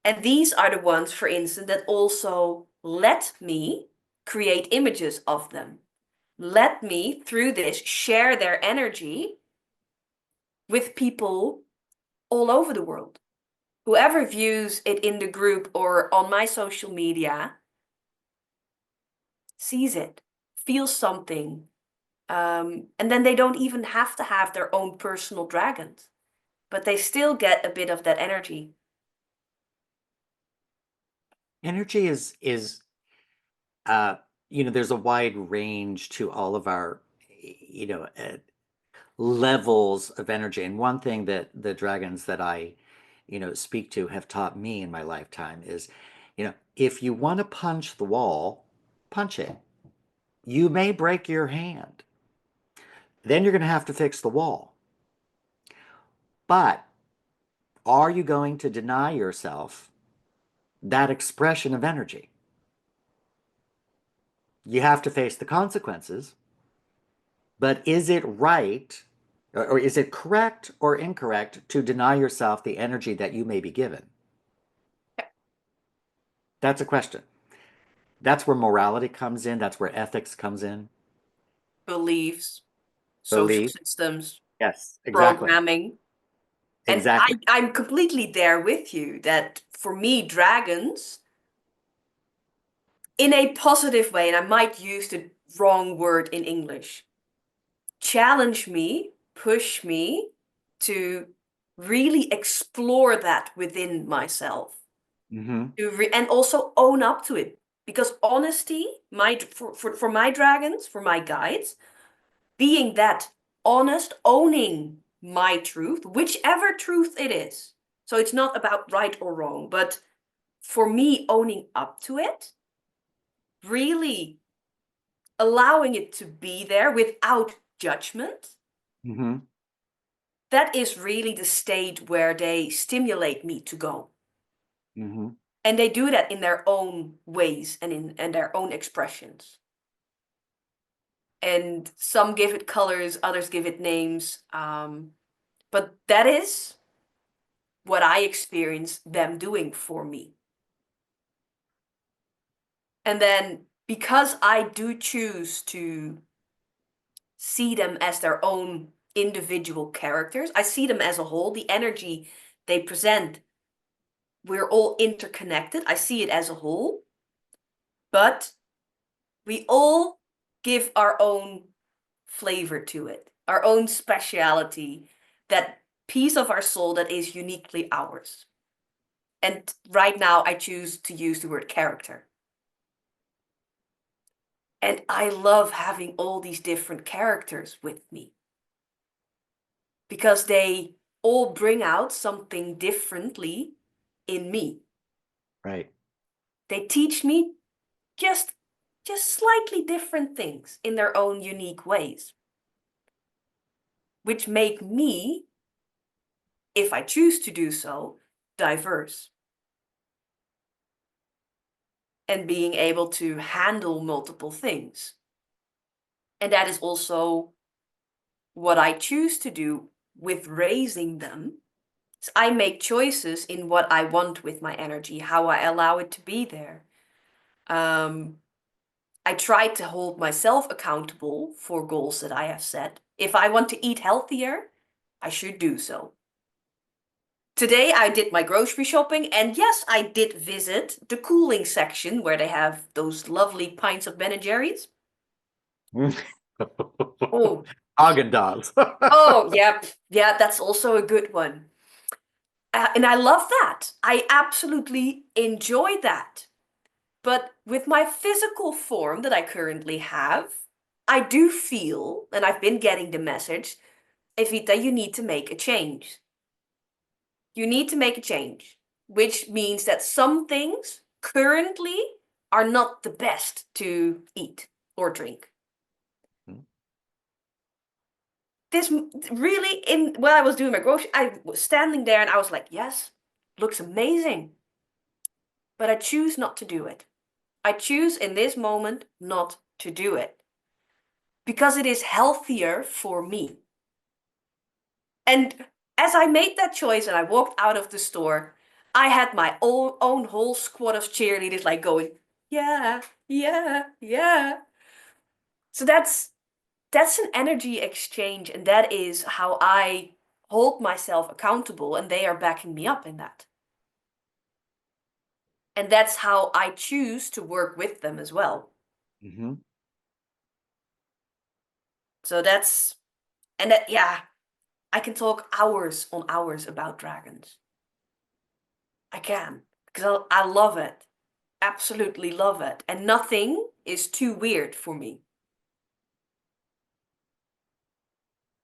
And these are the ones, for instance, that also let me create images of them. Let me, through this, share their energy with people all over the world. Whoever views it in the group or on my social media sees it, feels something. And then they don't even have to have their own personal dragons, but they still get a bit of that energy. Energy is there's a wide range to all of our, levels of energy. And one thing that the dragons that I, speak to have taught me in my lifetime is, if you want to punch the wall, punch it. You may break your hand. Then you're going to have to fix the wall. But are you going to deny yourself that expression of energy? You have to face the consequences. But is it right, or is it correct or incorrect to deny yourself the energy that you may be given? That's a question. That's where morality comes in. That's where ethics comes in. Beliefs, social systems, Yes, exactly. programming. Exactly. And I'm completely there with you that for me, dragons, in a positive way, and I might use the wrong word in English, challenge me, push me to really explore that within myself. And also own up to it. Because honesty, for my dragons, for my guides, being that honest, owning my truth, whichever truth it is. So it's not about right or wrong, but for me, owning up to it, really allowing it to be there without judgment. That is really the state where they stimulate me to go. And they do that in their own ways and in their own expressions. And some give it colors, others give it names. But that is what I experience them doing for me. And then because I do choose to see them as their own individual characters, I see them as a whole, the energy they present, we're all interconnected. I see it as a whole, but we all give our own flavor to it, our own speciality, that piece of our soul that is uniquely ours. And right now I choose to use the word character. And I love having all these different characters with me because they all bring out something differently in me. Right. They teach me just slightly different things in their own unique ways, which make me, if I choose to do so, diverse. And being able to handle multiple things. And that is also what I choose to do with raising them. So I make choices in what I want with my energy, how I allow it to be there. I try to hold myself accountable for goals that I have set. If I want to eat healthier, I should do so. Today I did my grocery shopping, and yes, I did visit the cooling section where they have those lovely pints of Ben & Jerry's. Oh. Haagen-Dazs. Oh, yep. Yeah, that's also a good one. And I love that. I absolutely enjoy that. But with my physical form that I currently have, I do feel, and I've been getting the message, Evita, you need to make a change. You need to make a change, which means that some things currently are not the best to eat or drink. This really, when I was doing my grocery, I was standing there and I was like, yes, looks amazing. But I choose not to do it. I choose in this moment not to do it. Because it is healthier for me. And as I made that choice and I walked out of the store, I had my own whole squad of cheerleaders like going, yeah, yeah, yeah. So that's an energy exchange, and that is how I hold myself accountable, and they are backing me up in that. And that's how I choose to work with them as well. Mm-hmm. So that's, and that, yeah, I can talk hours on hours about dragons. I can, because I love it. Absolutely love it. And nothing is too weird for me.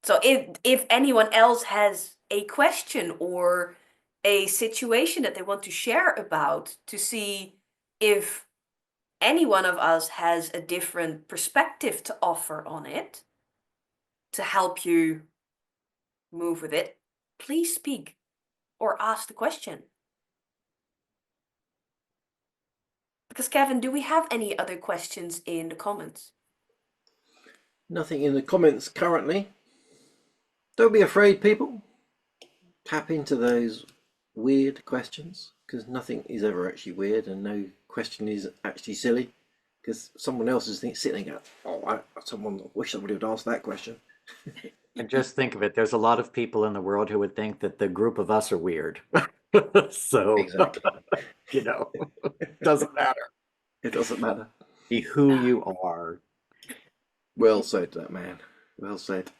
So if anyone else has a question or a situation that they want to share about, to see if any one of us has a different perspective to offer on it, to help you move with it, please speak or ask the question. Because Kevin, do we have any other questions in the comments? Nothing in the comments currently. Don't be afraid, people. Tap into those weird questions, because nothing is ever actually weird and no question is actually silly, because someone else is sitting there, oh, someone wish somebody would ask that question. And just think of it, there's a lot of people in the world who would think that the group of us are weird. So, Exactly. you know, doesn't matter. It doesn't matter. Be who you are. Well said, that man. Well said.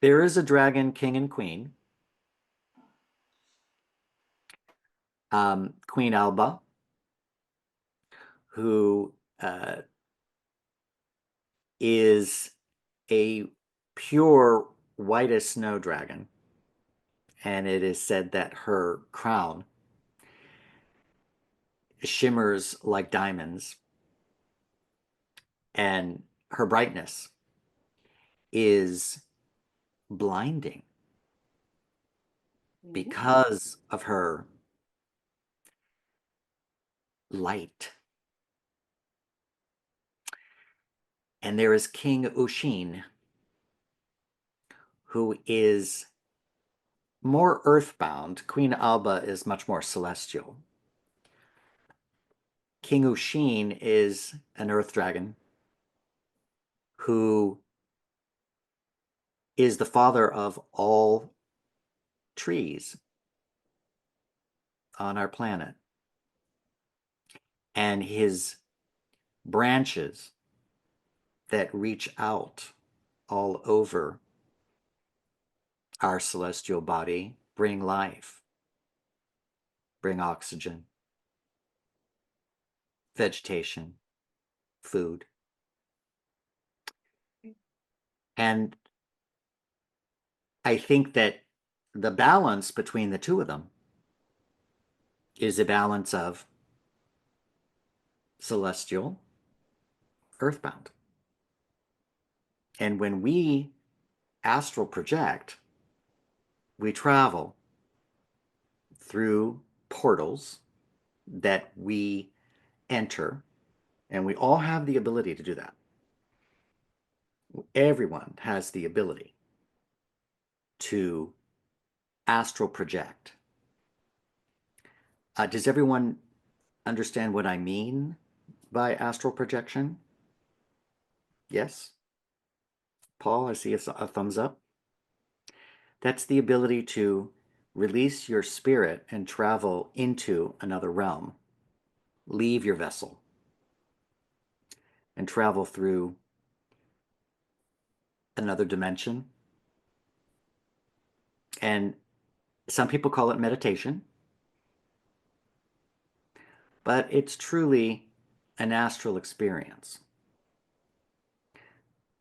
There is a dragon king and queen. Queen 𝙀𝙭𝙥𝙚, who is a pure white as snow dragon. And it is said that her crown shimmers like diamonds, and her brightness is blinding because of her light. And there is King 𝙀𝙭𝙥𝙚, who is more earthbound. Queen 𝙀𝙭𝙥𝙚 is much more celestial. King 𝙀𝙭𝙀𝙀 is an earth dragon who is the father of all trees on our planet. And his branches that reach out all over our celestial body bring life, bring oxygen, vegetation, food. And I think that the balance between the two of them is a balance of celestial, earthbound. And when we astral project, we travel through portals that we enter, and we all have the ability to do that. Everyone has the ability to astral project. Does everyone understand what I mean by astral projection? Yes? Paul, I see a thumbs up. That's the ability to release your spirit and travel into another realm. Leave your vessel and travel through another dimension. And some people call it meditation, but it's truly an astral experience.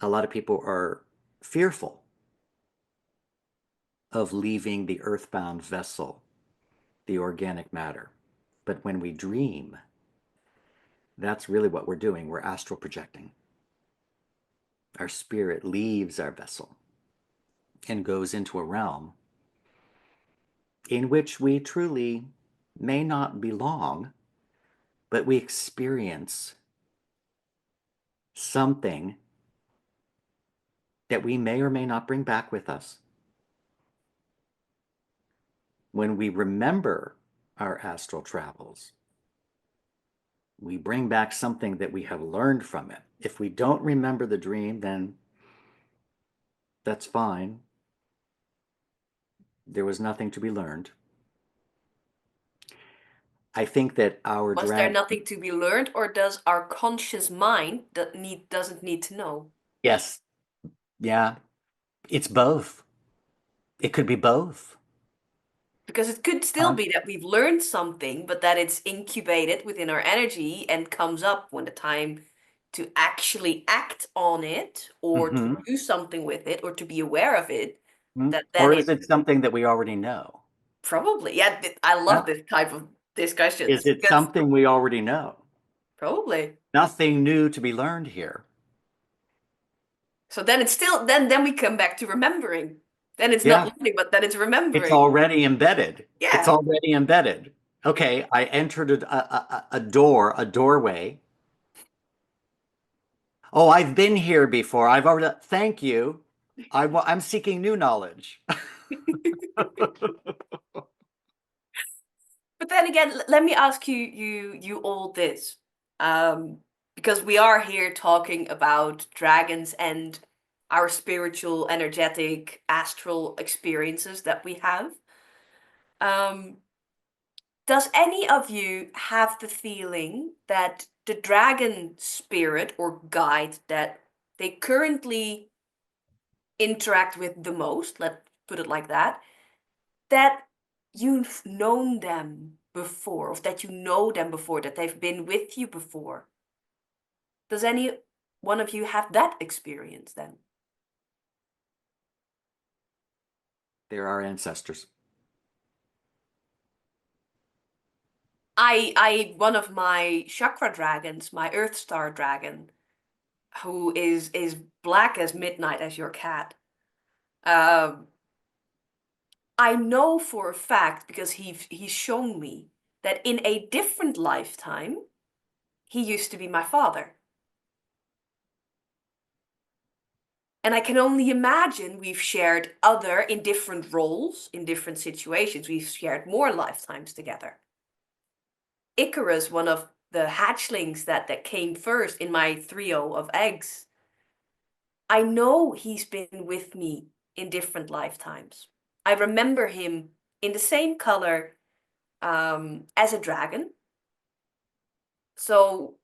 a lot of people are fearful of leaving the earthbound vessel, the organic matter. But when we dream, that's really what we're doing. We're astral projecting. Our spirit leaves our vessel and goes into a realm in which we truly may not belong, but we experience something that we may or may not bring back with us. When we remember our astral travels, we bring back something that we have learned from it. If we don't remember the dream, then that's fine. There was nothing to be learned. I think that our Was there nothing to be learned, or does our conscious mind doesn't need to know? Yes. Yeah. It's both. It could be both. Because it could still be that we've learned something, but that it's incubated within our energy and comes up when the time to actually act on it, or to do something with it, or to be aware of it. That then Or is it something that we already know? Probably. Yeah, I love this type of discussions. Is it something we already know? Probably. Nothing new to be learned here. So then it's still, then we come back to remembering. Then it's not learning, but then it's remembering. It's already embedded. Yeah. It's already embedded. Okay, I entered a doorway. Oh, I've been here before. I've already, thank you. I'm seeking new knowledge. But then again, let me ask you all this. Because we are here talking about dragons and our spiritual, energetic, astral experiences that we have. Does any of you have the feeling that the dragon spirit or guide that they currently interact with the most, let's put it like that you've known them before, or that you know them before, that they've been with you before? Does any one of you have that experience then? They're our ancestors. One of my chakra dragons, my earth star dragon, who is black as midnight as your cat. I know for a fact, because he's shown me, that in a different lifetime, he used to be my father. And I can only imagine we've shared in different roles, in different situations, we've shared more lifetimes together. Icarus, one of the hatchlings that came first in my trio of eggs, I know he's been with me in different lifetimes. I remember him in the same color as a dragon. So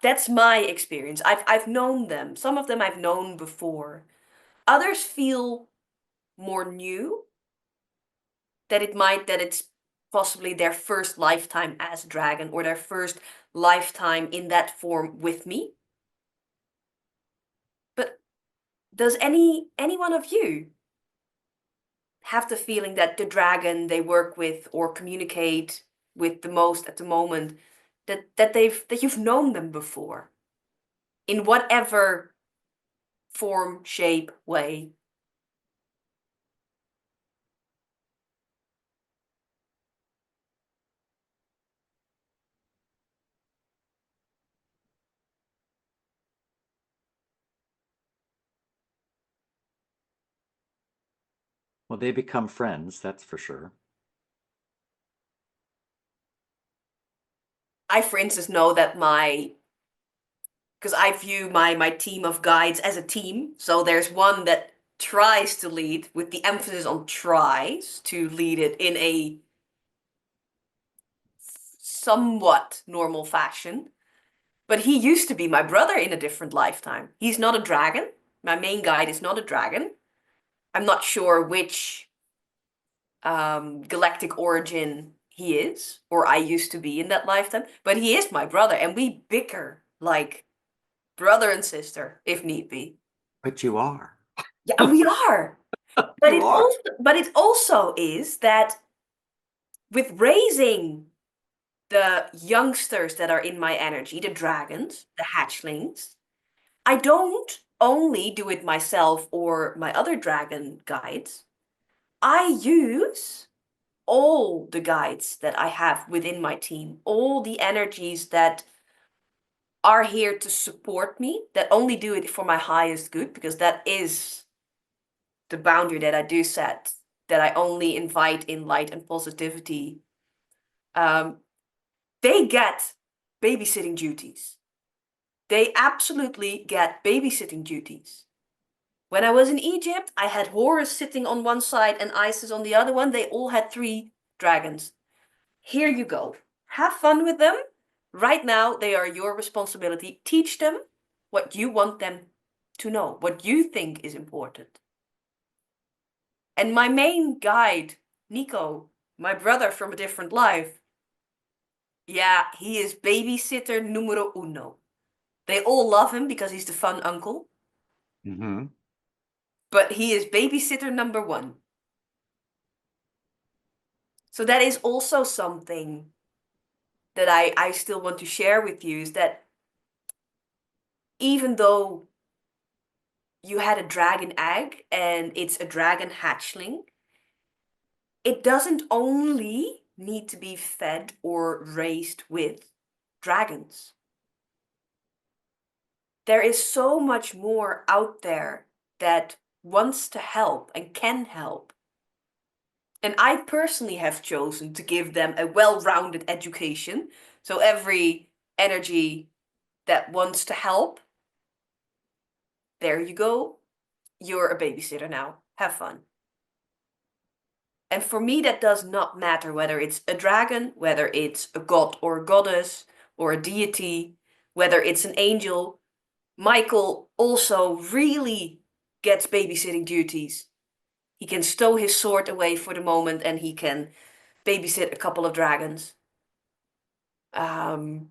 that's my experience. I've known them. Some of them I've known before. Others feel more new. That it's possibly their first lifetime as a dragon, or their first lifetime in that form with me. But does any one of you have the feeling that the dragon they work with or communicate with the most at the moment, that you've known them before, in whatever form, shape, way? Well, they become friends, that's for sure. I, for instance, know that because I view my team of guides as a team. So there's one that tries to lead, with the emphasis on tries to lead it in a somewhat normal fashion. But he used to be my brother in a different lifetime. He's not a dragon. My main guide is not a dragon. I'm not sure which galactic origin he is, or I used to be in that lifetime, but he is my brother, and we bicker like brother and sister if need be. But you are. Yeah, we are. But You are. it also is that with raising the youngsters that are in my energy, the dragons, the hatchlings, I don't only do it myself or my other dragon guides. I use all the guides that I have within my team, all the energies that are here to support me, that only do it for my highest good, because that is the boundary that I do set, that I only invite in light and positivity. They get babysitting duties. They absolutely get babysitting duties. When I was in Egypt, I had Horus sitting on one side and Isis on the other one. They all had 3 dragons. Here you go. Have fun with them. Right now, they are your responsibility. Teach them what you want them to know, what you think is important. And my main guide, Nico, my brother from a different life, yeah, he is babysitter numero uno. They all love him because he's the fun uncle. Mm-hmm. But he is babysitter number 1. So that is also something that I still want to share with you, is that even though you had a dragon egg and it's a dragon hatchling, it doesn't only need to be fed or raised with dragons. There is so much more out there that wants to help and can help. And I personally have chosen to give them a well-rounded education. So every energy that wants to help, there you go. You're a babysitter now. Have fun. And for me, that does not matter whether it's a dragon, whether it's a god or a goddess, or a deity, whether it's an angel. Michael also really gets babysitting duties. He can stow his sword away for the moment and he can babysit a couple of dragons. And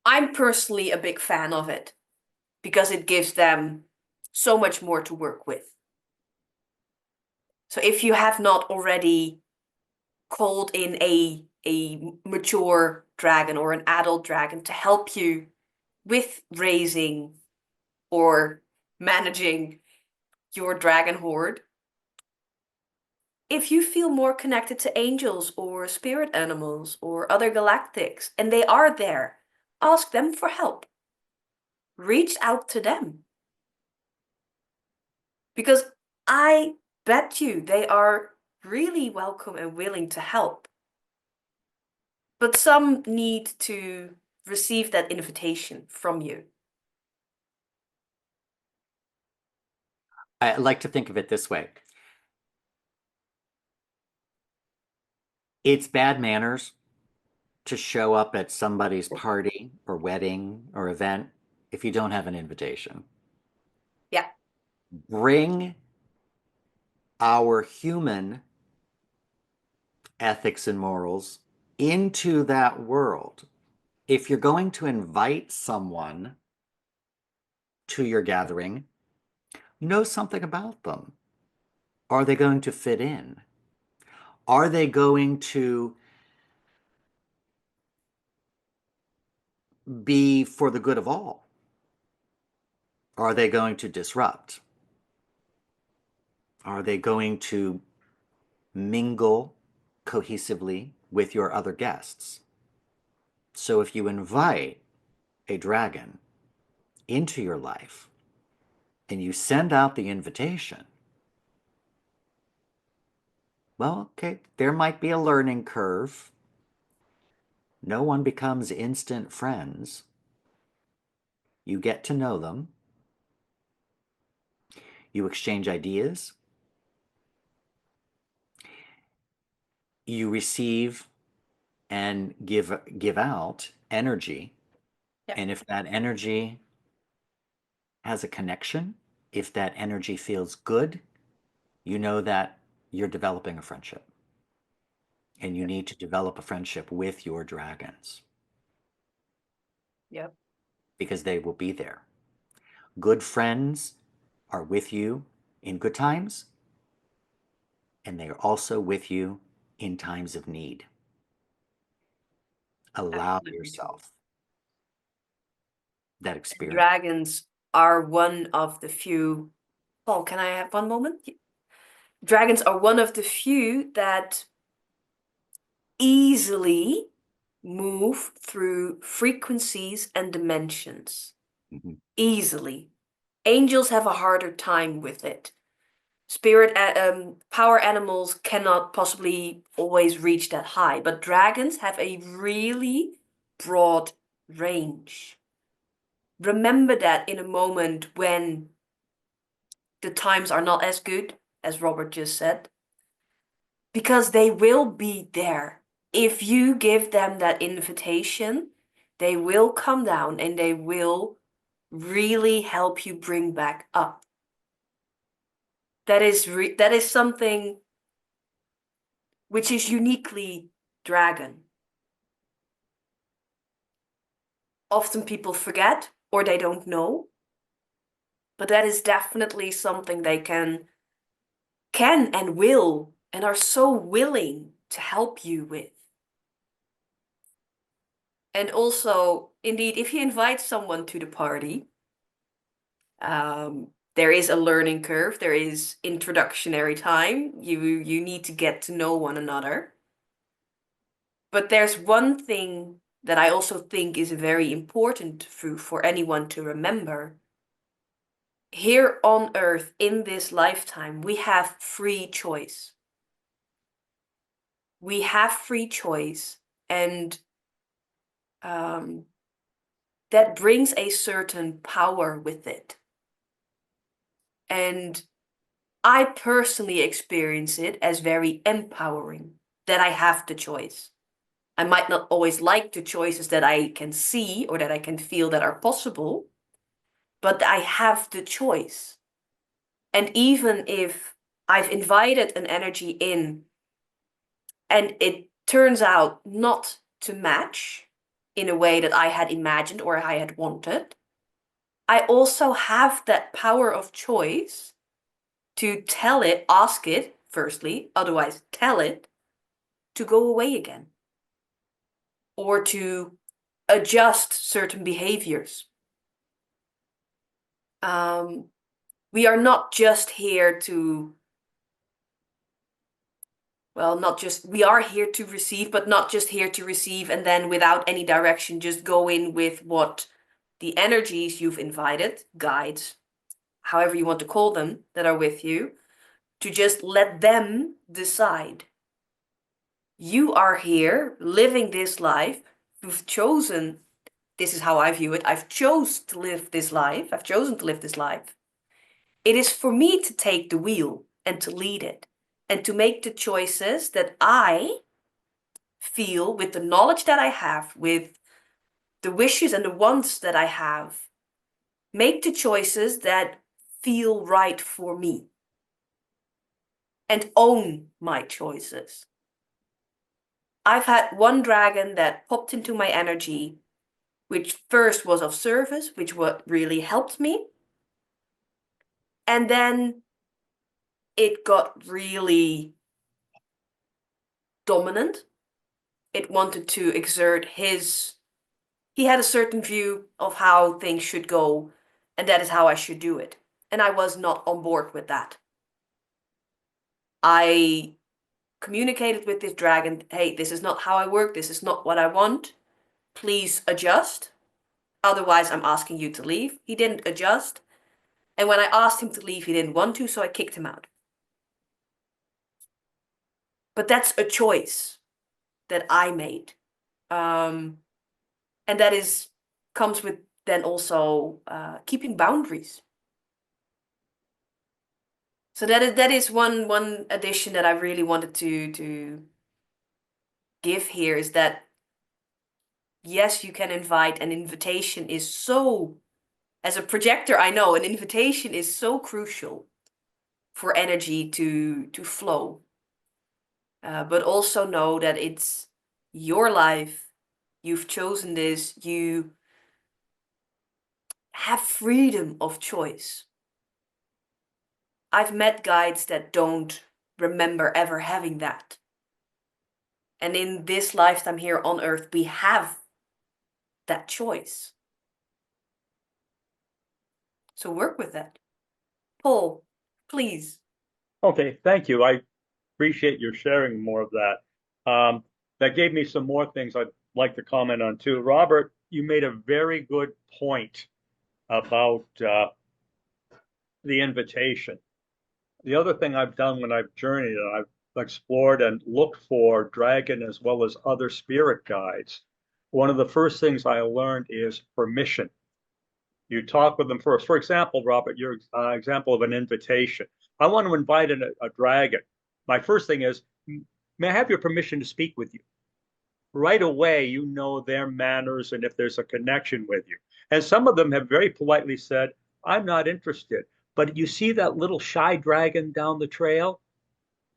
I'm personally a big fan of it because it gives them so much more to work with. So if you have not already called in a mature dragon or an adult dragon to help you with raising or managing your dragon horde, if you feel more connected to angels or spirit animals or other galactics and they are there, ask them for help. Reach out to them. Because I bet you they are really welcome and willing to help. But some need to receive that invitation from you. I like to think of it this way. It's bad manners to show up at somebody's party or wedding or event if you don't have an invitation. Yeah. Bring our human ethics and morals into that world. If you're going to invite someone to your gathering, know something about them. Are they going to fit in? Are they going to be for the good of all? Are they going to disrupt? Are they going to mingle cohesively with your other guests? So if you invite a dragon into your life and you send out the invitation, well, okay, there might be a learning curve. No one becomes instant friends. You get to know them. You exchange ideas. You receive and give out energy. Yeah. And if that energy has a connection, if that energy feels good, you know that you're developing a friendship. And you need to develop a friendship with your dragons. Yep. because they will be there. Good friends are with you in good times, and they are also with you in times of need. Allow Absolutely true. yourself that experience. Dragons are one of the few. Paul, can I have one moment? Dragons are one of the few that easily move through frequencies and dimensions. Easily. Angels have a harder time with it. Spirit power animals cannot possibly always reach that high, but dragons have a really broad range. Remember that in a moment when the times are not as good, as Robert just said, because they will be there. If you give them that invitation, they will come down and they will really help you bring back up. That is something which is uniquely dragon. Often people forget or they don't know, but that is definitely something they can and will and are so willing to help you with. And also, indeed, if you invite someone to the party, there is a learning curve, there is introductionary time, you need to get to know one another. But there's one thing that I also think is very important for anyone to remember. Here on Earth, in this lifetime, we have free choice. We have free choice, and that brings a certain power with it. And I personally experience it as very empowering that I have the choice. I might not always like the choices that I can see or that I can feel that are possible, but I have the choice. And even if I've invited an energy in and it turns out not to match in a way that I had imagined or I had wanted, I also have that power of choice to tell it, ask it, firstly, otherwise tell it, to go away again. Or to adjust certain behaviors. We are not just here to, we are here to receive, but not just here to receive and then without any direction, just go in with what the energies you've invited, guides, however you want to call them, that are with you, to just let them decide. You are here living this life. You've chosen, this is how I view it, I've chosen to live this life. It is for me to take the wheel and to lead it and to make the choices that I feel with the knowledge that I have, with the wishes and the wants that I have. Make the choices that feel right for me and own my choices. I've had one dragon that popped into my energy, which first was of service, which what really helped me. And then it got really dominant. It wanted to exert he had a certain view of how things should go, and that is how I should do it. And I was not on board with that. I communicated with this dragon, hey, this is not how I work, this is not what I want. Please adjust. Otherwise, I'm asking you to leave. He didn't adjust. And when I asked him to leave, he didn't want to, so I kicked him out. But that's a choice that I made. And that comes with then also keeping boundaries. So that is one addition that I really wanted to give here, is that yes, you can invite. An invitation is so, as a projector, I know an invitation is so crucial for energy to flow. But also know that it's your life. You've chosen this. You have freedom of choice. I've met guides that don't remember ever having that. And in this lifetime here on Earth, we have that choice. So work with that. Paul, please. Okay, thank you. I appreciate your sharing more of that. That gave me some more things I'd like to comment on too. Robert, you made a very good point about the invitation. The other thing I've done when I've journeyed and I've explored and looked for dragon as well as other spirit guides, one of the first things I learned is permission. You talk with them first. For example, Robert, your example of an invitation. I want to invite a dragon. My first thing is, may I have your permission to speak with you? Right away, you know their manners and if there's a connection with you. And some of them have very politely said, I'm not interested. But you see that little shy dragon down the trail?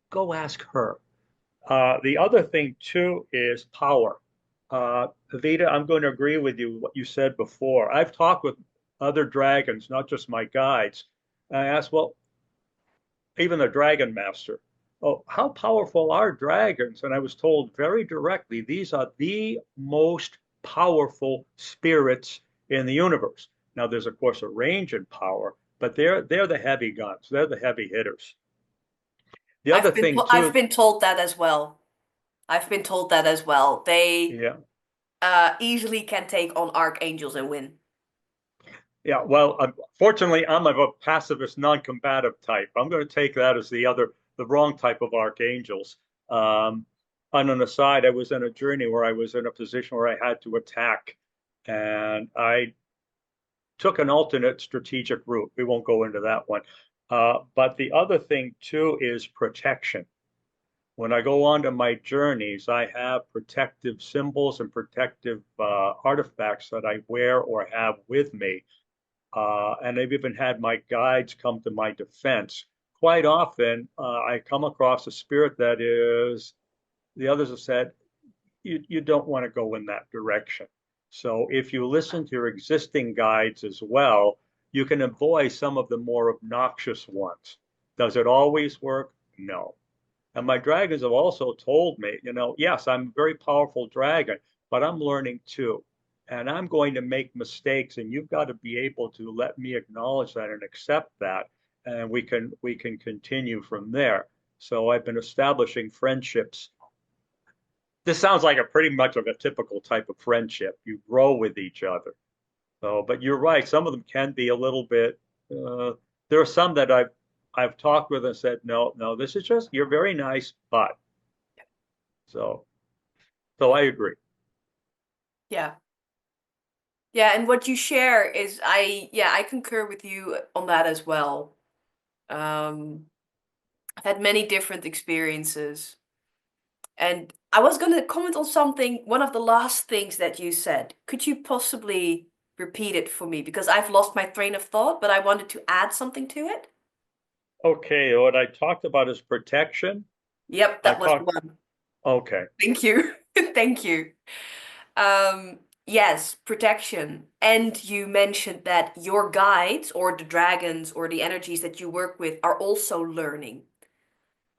Go ask her. The other thing, too, is power. Evita, I'm going to agree with you what you said before. I've talked with other dragons, not just my guides. And I asked, well, even the dragon master, oh, how powerful are dragons? And I was told very directly, these are the most powerful spirits in the universe. Now, there's, of course, a range in power, but they're the heavy guns. They're the heavy hitters. The other thing, too, I've been told that as well. I've been told that as well. They easily can take on archangels and win. Yeah, well, fortunately, I'm of a pacifist, non-combative type. I'm going to take that as the wrong type of archangels. On an aside, I was in a journey where I was in a position where I had to attack, and I took an alternate strategic route. We won't go into that one. But the other thing, too, is protection. When I go on to my journeys, I have protective symbols and protective artifacts that I wear or have with me. And I've even had my guides come to my defense. Quite often, I come across a spirit that is, the others have said, you don't want to go in that direction. So if you listen to your existing guides as well, you can avoid some of the more obnoxious ones. Does it always work? No. And my dragons have also told me, yes, I'm a very powerful dragon, but I'm learning too. And I'm going to make mistakes, and you've got to be able to let me acknowledge that and accept that, and we can continue from there. So I've been establishing friendships. This sounds like a pretty much of a typical type of friendship. You grow with each other. So, but you're right. Some of them can be a little bit. There are some that I've talked with and said, no, this is just, you're very nice, but. So I agree. Yeah. Yeah, and what you share is I concur with you on that as well. I've had many different experiences. And I was going to comment on something, one of the last things that you said. Could you possibly repeat it for me? Because I've lost my train of thought, but I wanted to add something to it. Okay, what I talked about is protection. Yep, that was the one. Okay. Thank you. Thank you. Yes, protection. And you mentioned that your guides or the dragons or the energies that you work with are also learning.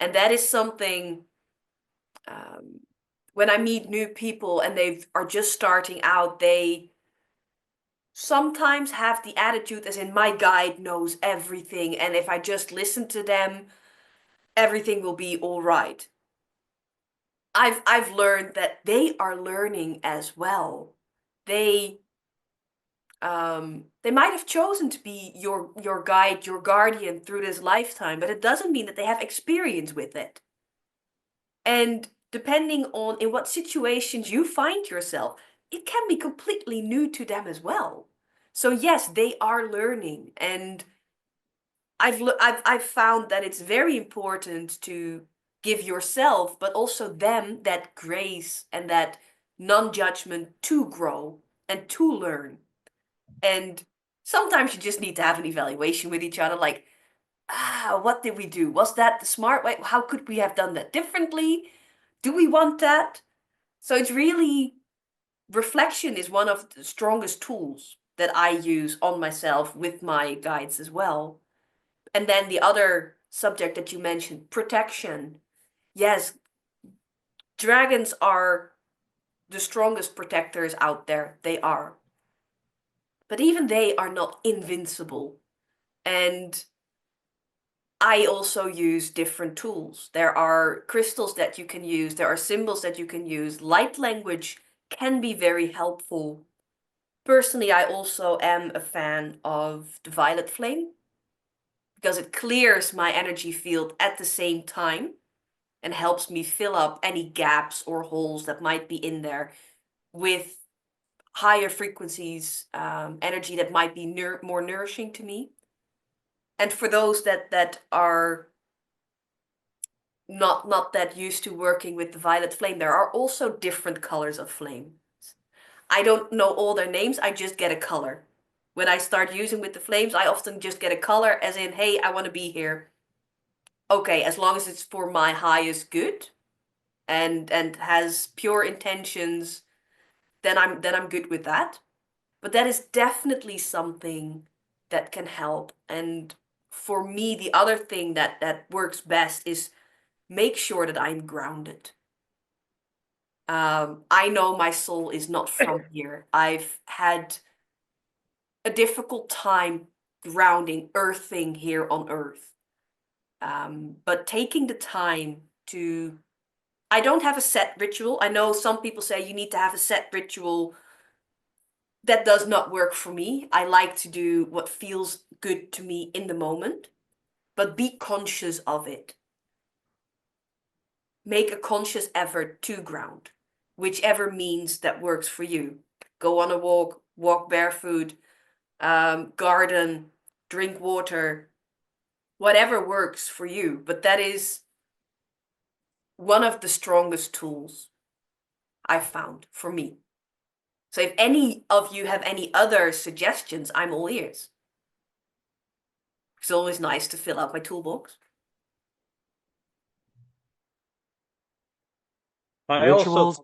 And that is something, when I meet new people and they are just starting out, they sometimes have the attitude as in my guide knows everything. And if I just listen to them, everything will be all right. I've learned that they are learning as well. They might have chosen to be your guide, your guardian through this lifetime, but it doesn't mean that they have experience with it. And depending on in what situations you find yourself, it can be completely new to them as well. So yes, they are learning, and I've found that it's very important to give yourself, but also them, that grace and that non-judgment to grow and to learn. And sometimes you just need to have an evaluation with each other, like, what did we do? Was that the smart way? How could we have done that differently? Do we want that? So it's really, reflection is one of the strongest tools that I use on myself with my guides as well. And then the other subject that you mentioned, protection. Yes, dragons are the strongest protectors out there. They are. But even they are not invincible. And I also use different tools. There are crystals that you can use. There are symbols that you can use. Light language can be very helpful. Personally, I also am a fan of the violet flame because it clears my energy field at the same time and helps me fill up any gaps or holes that might be in there with higher frequencies, energy that might be more nourishing to me. And for those that are not that used to working with the violet flame, there are also different colors of flame. I don't know all their names, I just get a color. When I start using with the flames, I often just get a color as in, hey, I want to be here. Okay, as long as it's for my highest good and has pure intentions, then I'm good with that. But that is definitely something that can help. And for me, the other thing that works best is make sure that I'm grounded. I know my soul is not from here. I've had a difficult time grounding, earthing here on earth. But taking the time to, I don't have a set ritual. I know some people say you need to have a set ritual. That does not work for me. I like to do what feels good to me in the moment, but be conscious of it. Make a conscious effort to ground, whichever means that works for you. Go on a walk, walk barefoot, garden, drink water, whatever works for you. But that is one of the strongest tools I've found for me. So if any of you have any other suggestions, I'm all ears. It's always nice to fill out my toolbox. Rituals.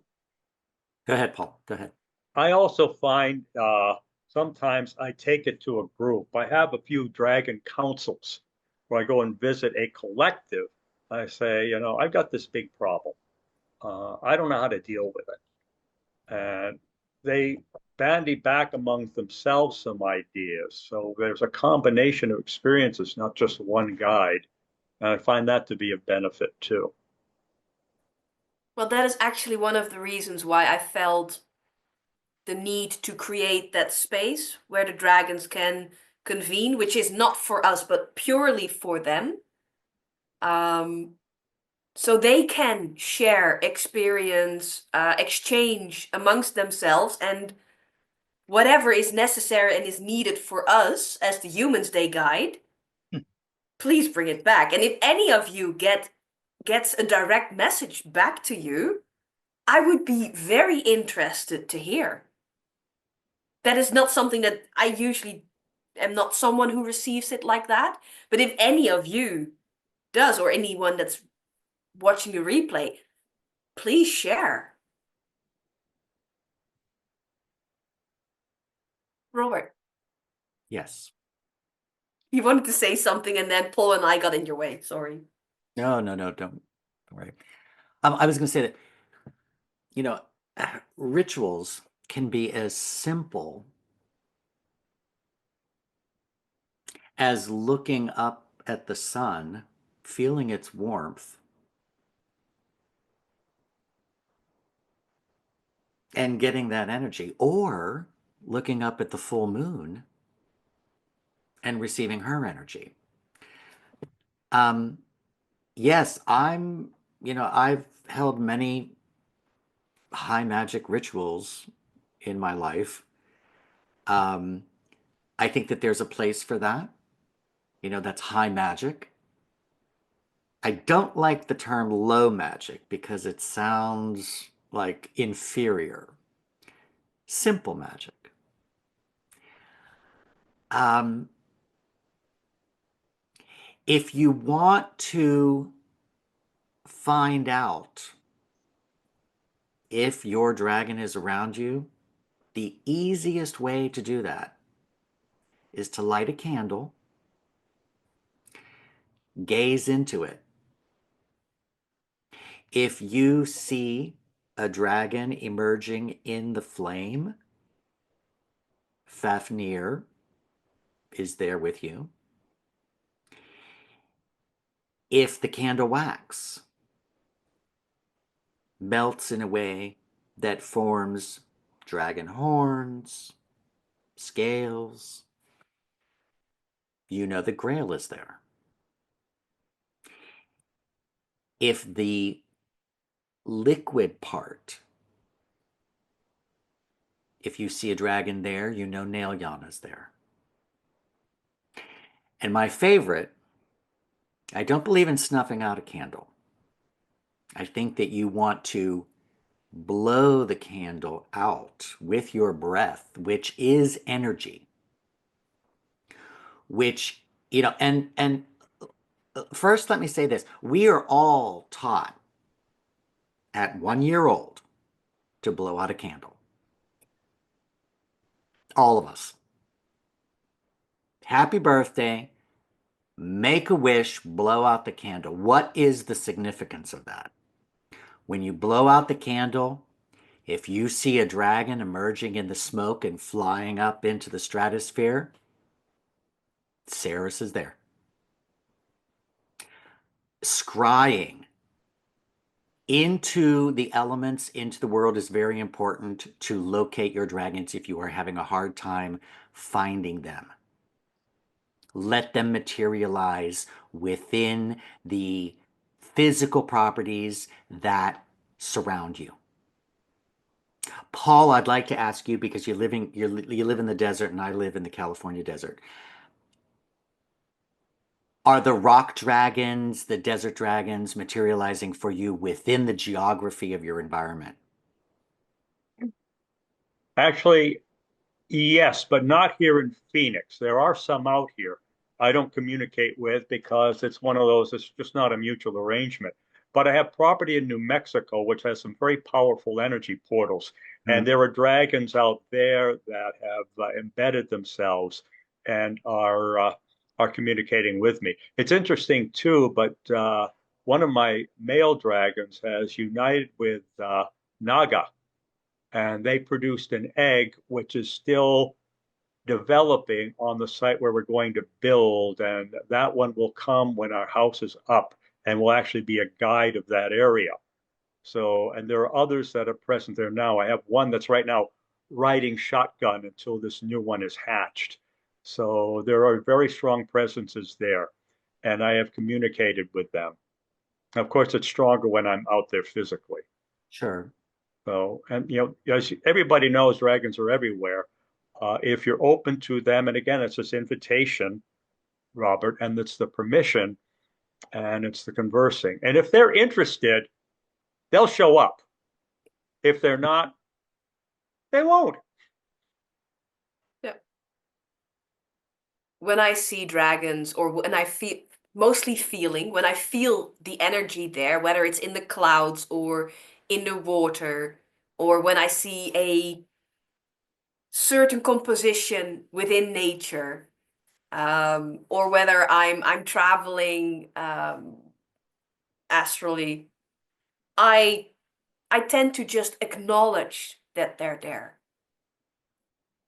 Go ahead, Paul. Go ahead. I also find sometimes I take it to a group. I have a few dragon councils where I go and visit a collective. I say, you know, I've got this big problem. I don't know how to deal with it. And they bandy back among themselves some ideas. So there's a combination of experiences, not just one guide. And I find that to be a benefit too. Well, that is actually one of the reasons why I felt the need to create that space where the dragons can convene, which is not for us, but purely for them. So they can share, experience, exchange amongst themselves, and whatever is necessary and is needed for us as the humans they guide, please bring it back. And if any of you gets a direct message back to you, I would be very interested to hear. That is not something that I usually am not someone who receives it like that. But if any of you does, or anyone that's watching the replay, please share. Robert. Yes. You wanted to say something and then Paul and I got in your way. Sorry. No, don't worry. I was going to say that, you know, rituals can be as simple as looking up at the sun, feeling its warmth, and getting that energy, or looking up at the full moon and receiving her energy. Yes, I've held many high magic rituals in my life. I think that there's a place for that. That's high magic. I don't like the term low magic because it sounds like inferior. Simple magic. If you want to find out if your dragon is around you, the easiest way to do that is to light a candle, gaze into it. If you see a dragon emerging in the flame, Fafnir is there with you. If the candle wax melts in a way that forms dragon horns, scales, you know the Grail is there. If the liquid part, if you see a dragon there, you know Nailjan there. And my favorite, I don't believe in snuffing out a candle. I think that you want to blow the candle out with your breath, which is energy. Which, and first let me say this. We are all taught at 1 year old to blow out a candle. All of us. Happy birthday. Make a wish, blow out the candle. What is the significance of that? When you blow out the candle, if you see a dragon emerging in the smoke and flying up into the stratosphere, Ceres is there. Scrying into the elements, into the world is very important to locate your dragons if you are having a hard time finding them. Let them materialize within the physical properties that surround you. Paul, I'd like to ask you, because you live in the desert and I live in the California desert. Are the rock dragons, the desert dragons, materializing for you within the geography of your environment? Actually, yes, but not here in Phoenix. There are some out here I don't communicate with because it's one of those, it's just not a mutual arrangement. But I have property in New Mexico, which has some very powerful energy portals. And there are dragons out there that have embedded themselves and are communicating with me. It's interesting too, but one of my male dragons has united with Naga, and they produced an egg which is still developing on the site where we're going to build, and that one will come when our house is up and will actually be a guide of that area. So, and there are others that are present there now. I have one that's right now riding shotgun until this new one is hatched. So there are very strong presences there, and I have communicated with them. Of course, it's stronger when I'm out there physically. Sure. So, and as everybody knows, dragons are everywhere. If you're open to them, and again, it's this invitation, Robert, and it's the permission, and it's the conversing. And if they're interested, they'll show up. If they're not, they won't. Yeah. When I see dragons, or when I feel, mostly feeling, when I feel the energy there, whether it's in the clouds or in the water, or when I see a certain composition within nature, or whether I'm traveling astrally, I tend to just acknowledge that they're there.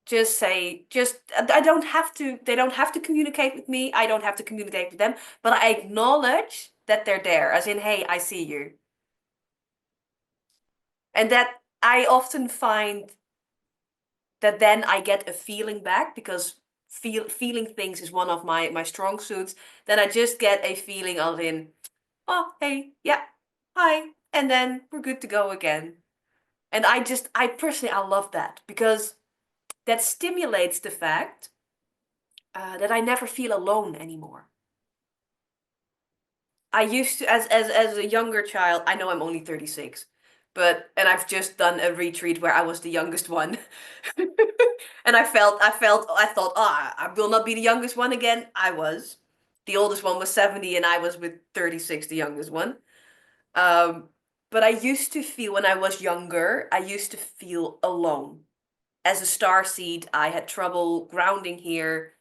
Just say, I don't have to, they don't have to communicate with me, I don't have to communicate with them, but I acknowledge that they're there, as in, hey, I see you. And that I often find that then I get a feeling back, because feeling things is one of my strong suits. Then I just get a feeling of in, oh, hey, yeah, hi, and then we're good to go again. And I personally, I love that, because that stimulates the fact that I never feel alone anymore. I used to, as a younger child, I know I'm only 36, and I've just done a retreat where I was the youngest one. And I thought, I will not be the youngest one again. I was. The oldest one was 70 and I was with 36, the youngest one. But I used to feel, when I was younger, I used to feel alone. As a starseed, I had trouble grounding here.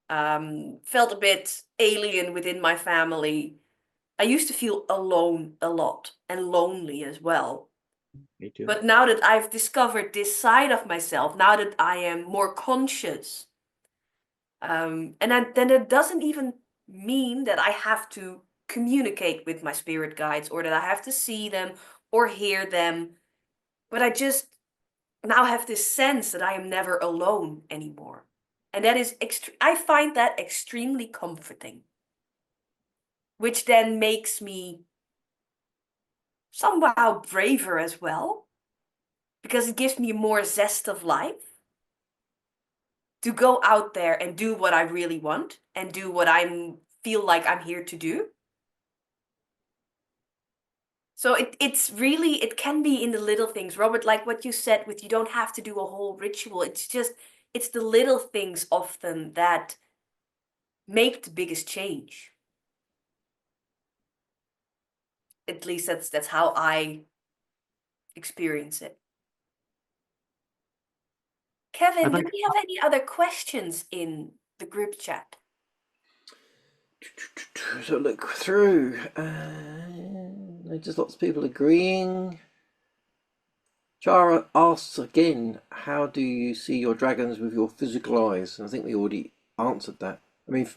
felt a bit alien within my family. I used to feel alone a lot and lonely as well. Me too. But now that I've discovered this side of myself, now that I am more conscious, then it doesn't even mean that I have to communicate with my spirit guides or that I have to see them or hear them. But I just now have this sense that I am never alone anymore. And that is I find that extremely comforting, which then makes me somehow braver as well, because it gives me more zest of life to go out there and do what I really want and do what I feel like I'm here to do. So it's really, it can be in the little things, Robert, like what you said with you don't have to do a whole ritual. It's the little things often that make the biggest change. At least that's how I experience it. Kevin, do we have any other questions in the group chat? So look through. There's just lots of people agreeing. Chara asks again, how do you see your dragons with your physical eyes? And I think we already answered that. I mean,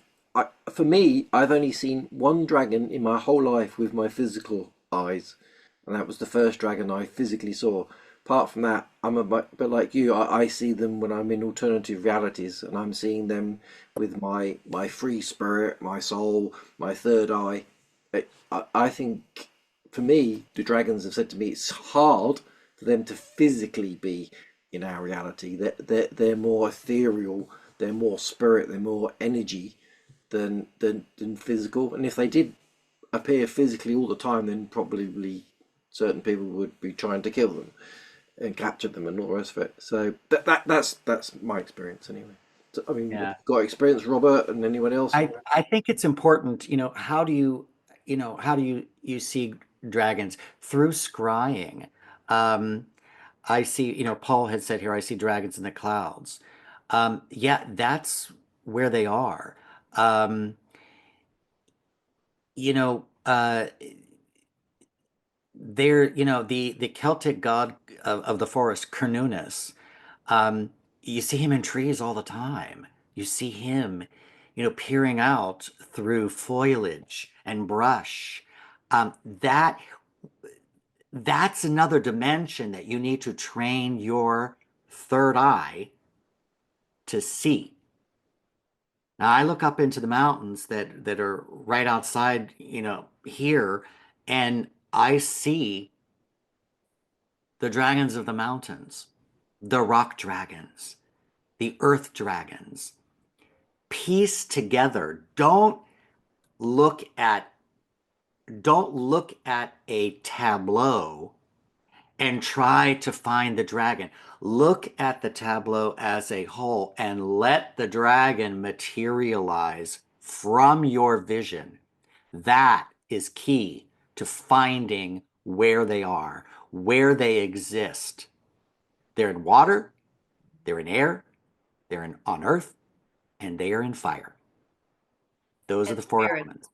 for me, I've only seen one dragon in my whole life with my physical eyes, and that was the first dragon I physically saw. Apart from that, I'm a bit like you. I see them when I'm in alternative realities, and I'm seeing them with my free spirit, my soul, my third eye. I think, for me, the dragons have said to me, it's hard for them to physically be in our reality. They're more ethereal, they're more spirit, they're more energy than physical. And if they did appear physically all the time, then probably certain people would be trying to kill them and capture them and all the rest of it. So that's my experience anyway. So, I mean, Yeah. got experience, Robert, and anyone else? I think it's important, how do you see dragons? Through scrying. I see, Paul had said here, I see dragons in the clouds. Yeah, that's where they are. They're, the Celtic god of the forest, Cernunnos. You see him in trees all the time. You see him, peering out through foliage and brush. That's another dimension that you need to train your third eye to see. Now, I look up into the mountains that are right outside, here, and I see the dragons of the mountains, the rock dragons, the earth dragons. Piece together. Don't look at a tableau and try to find the dragon. Look at the tableau as a whole and let the dragon materialize from your vision. That is key to finding where they are, where they exist. They're in water, they're in air, they're on earth, and they are in fire. Those are the four elements.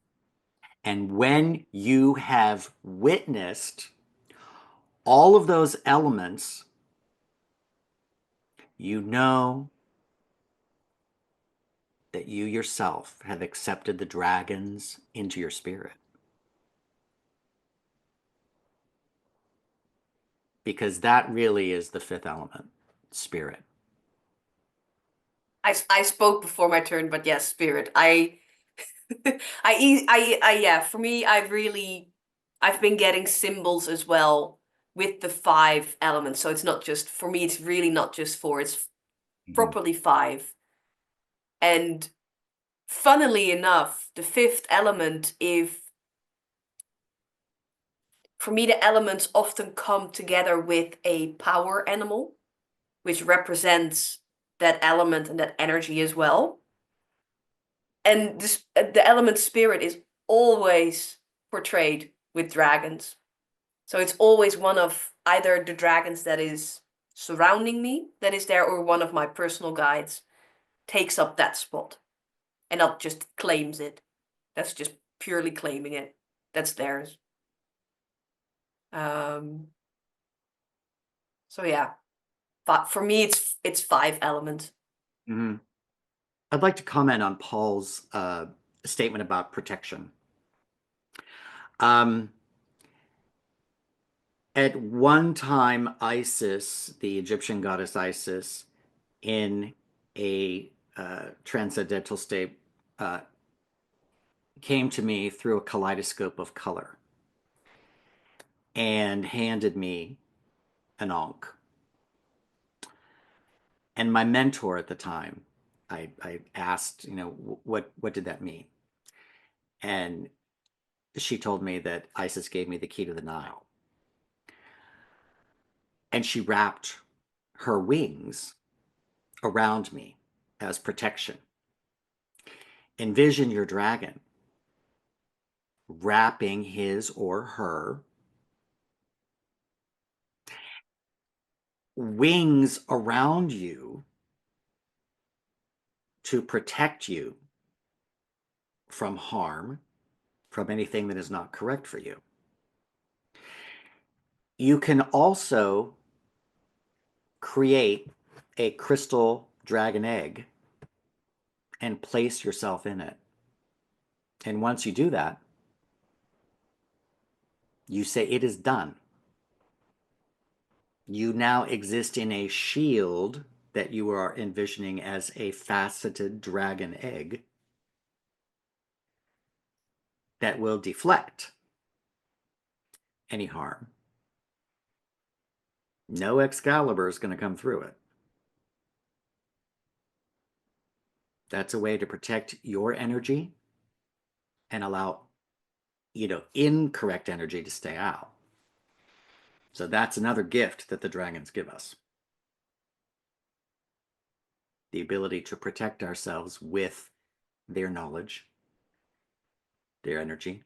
And when you have witnessed all of those elements, you know that you yourself have accepted the dragons into your spirit. Because that really is the fifth element, spirit. I spoke before my turn, but yes, spirit. Yeah, for me, I've been getting symbols as well with the 5 elements. So it's not just, for me, it's really not just 4, it's properly 5. And funnily enough, the 5th element, for me, the elements often come together with a power animal, which represents that element and that energy as well. And the element spirit is always portrayed with dragons. So it's always one of either the dragons that is surrounding me that is there, or one of my personal guides takes up that spot. and that just claims it. That's just purely claiming it. That's theirs. So yeah, but for me, it's 5 elements. Mm-hmm. I'd like to comment on Paul's statement about protection. At one time, Isis, the Egyptian goddess Isis, in a transcendental state, came to me through a kaleidoscope of color and handed me an ankh. And my mentor at the time, I asked, what did that mean? And she told me that Isis gave me the key to the Nile. And she wrapped her wings around me as protection. Envision your dragon wrapping his or her wings around you to protect you from harm, from anything that is not correct for you. You can also create a crystal dragon egg and place yourself in it. And once you do that, you say it is done. You now exist in a shield that you are envisioning as a faceted dragon egg that will deflect any harm. No Excalibur is going to come through it. That's a way to protect your energy and allow, incorrect energy to stay out. So that's another gift that the dragons give us. The ability to protect ourselves with their knowledge, their energy,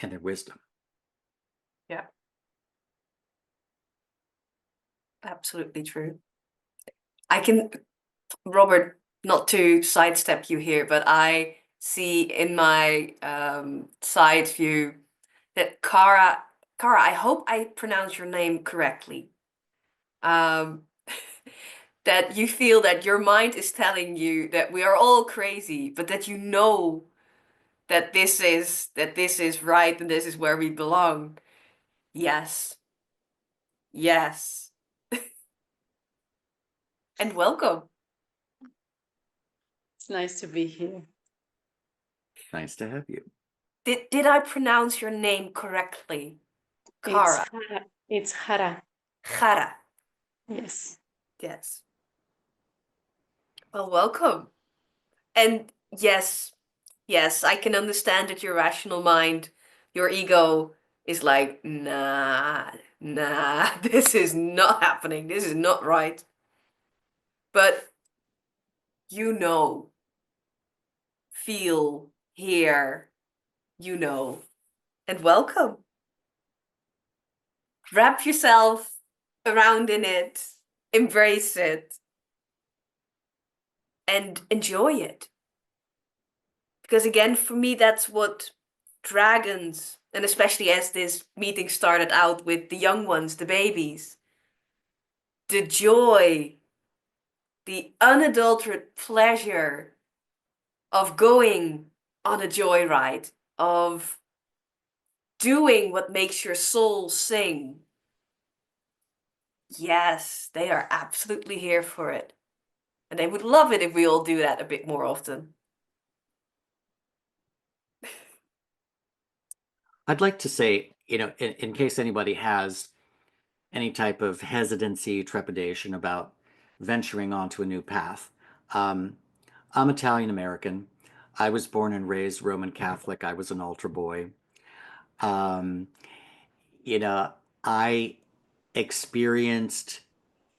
and their wisdom. Yeah. Absolutely true. Robert, not to sidestep you here, but I see in my side view that Kara, I hope I pronounce your name correctly. That you feel that your mind is telling you that we are all crazy, but that you know that this is right and this is where we belong. Yes. Yes. And welcome. It's nice to be here. Nice to have you. Did I pronounce your name correctly? Kara. It's Hara. Hara. Yes. Yes. Well, welcome. And yes, I can understand that your rational mind, your ego is like, nah, this is not happening. This is not right. But feel, hear, and welcome. Wrap yourself around in it, embrace it, and enjoy it. Because again, for me, that's what dragons, and especially as this meeting started out with the young ones, the babies, the joy, the unadulterated pleasure of going on a joyride, of doing what makes your soul sing. Yes, they are absolutely here for it. And they would love it if we all do that a bit more often. I'd like to say, in case anybody has any type of hesitancy, trepidation about venturing onto a new path, I'm Italian American. I was born and raised Roman Catholic. I was an altar boy. I experienced,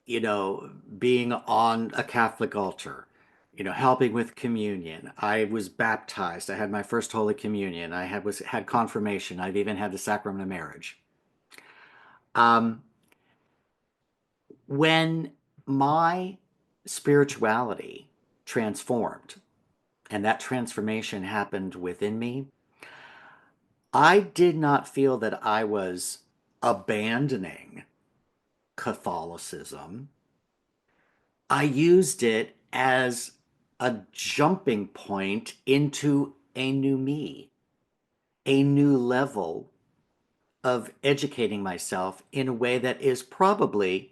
being on a Catholic altar, helping with communion. I was baptized. I had my first Holy Communion. I had confirmation. I've even had the sacrament of marriage. When my spirituality transformed and that transformation happened within me, I did not feel that I was abandoning Catholicism. I used it as a jumping point into a new me, a new level of educating myself in a way that is probably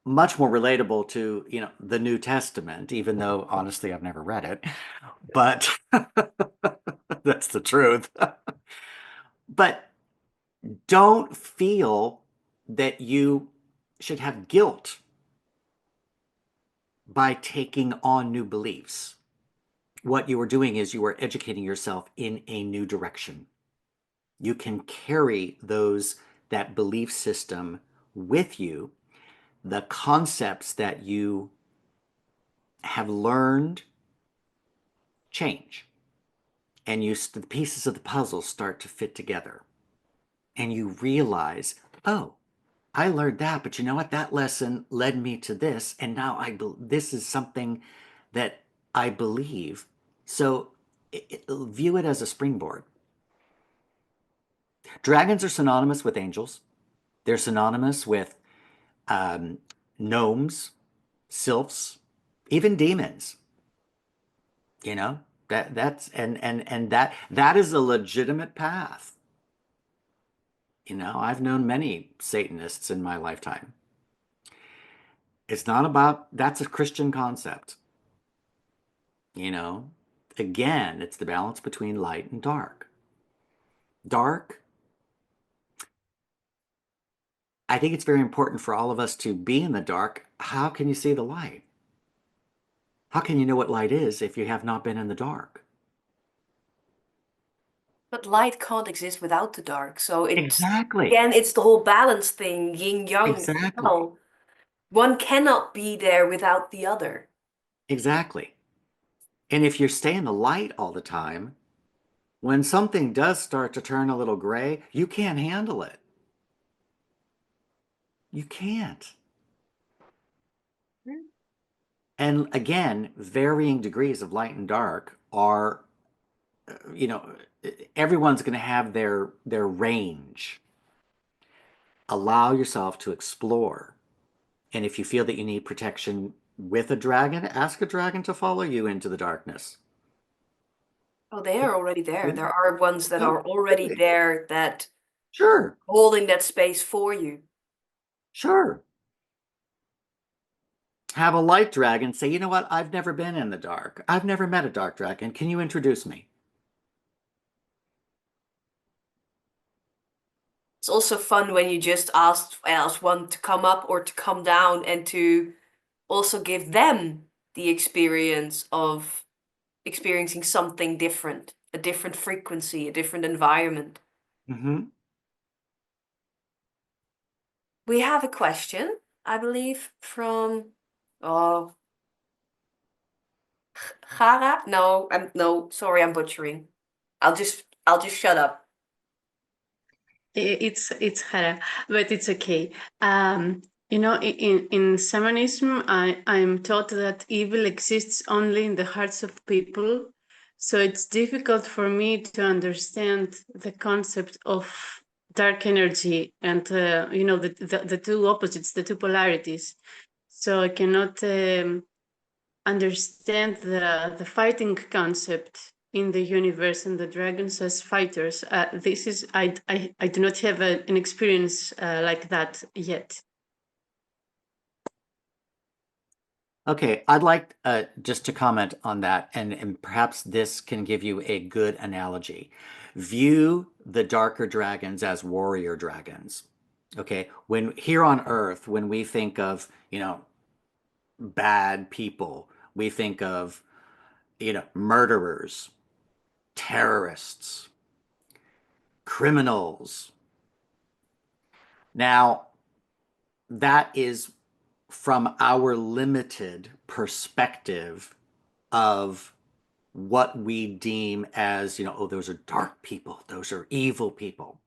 much more relatable to, the New Testament, even though honestly I've never read it, but that's the truth. But don't feel that you should have guilt by taking on new beliefs. What you are doing is you are educating yourself in a new direction. You can carry that belief system with you. The concepts that you have learned change, and the pieces of the puzzle start to fit together, and you realize, oh, I learned that, but you know what? That lesson led me to this, and now this is something that I believe. So view it as a springboard. Dragons are synonymous with angels. They're synonymous with gnomes, sylphs, even demons. That is a legitimate path. I've known many Satanists in my lifetime. It's not about, that's a Christian concept. Again, it's the balance between light and dark. Dark, I think it's very important for all of us to be in the dark. How can you see the light? How can you know what light is if you have not been in the dark? But light can't exist without the dark. So Exactly. again, it's the whole balance thing, yin yang. Exactly. Well, one cannot be there without the other. Exactly. And if you stay in the light all the time, when something does start to turn a little gray, you can't handle it. You can't. And again, varying degrees of light and dark are, everyone's going to have their range. Allow yourself to explore. And if you feel that you need protection with a dragon, ask a dragon to follow you into the darkness. Oh, they are already there. There are ones that are already there that Sure. holding that space for you. Sure. Have a light dragon say, you know what? I've never been in the dark. I've never met a dark dragon. Can you introduce me? It's also fun when you just ask one to come up or to come down and to also give them the experience of experiencing something different, a different frequency, a different environment. Mm-hmm. We have a question, I believe, from Gara. No, sorry, I'm butchering. I'll just shut up. It's Hara, but it's okay. In shamanism, I'm taught that evil exists only in the hearts of people. So it's difficult for me to understand the concept of dark energy and the two opposites, the two polarities. So I cannot understand the fighting concept in the universe and the dragons as fighters. I do not have an experience like that yet. Okay, I'd like just to comment on that, and perhaps this can give you a good analogy. View the darker dragons as warrior dragons. Okay, when here on Earth, when we think of, bad people, we think of, murderers, terrorists, criminals. Now, that is from our limited perspective of what we deem as, oh, those are dark people, those are evil people.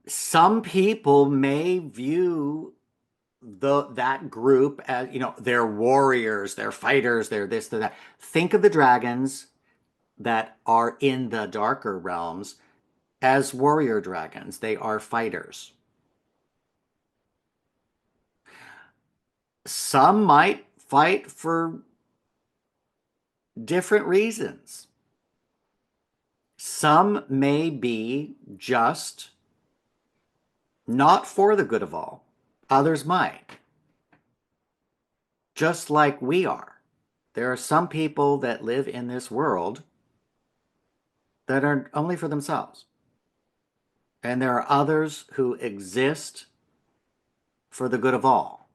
Some people may view that group as, they're warriors, they're fighters, they're this, they're that. Think of the dragons that are in the darker realms as warrior dragons. They are fighters. Some might fight for different reasons. Some may be just not for the good of all. Others might. Just like we are. There are some people that live in this world that are only for themselves. And there are others who exist for the good of all.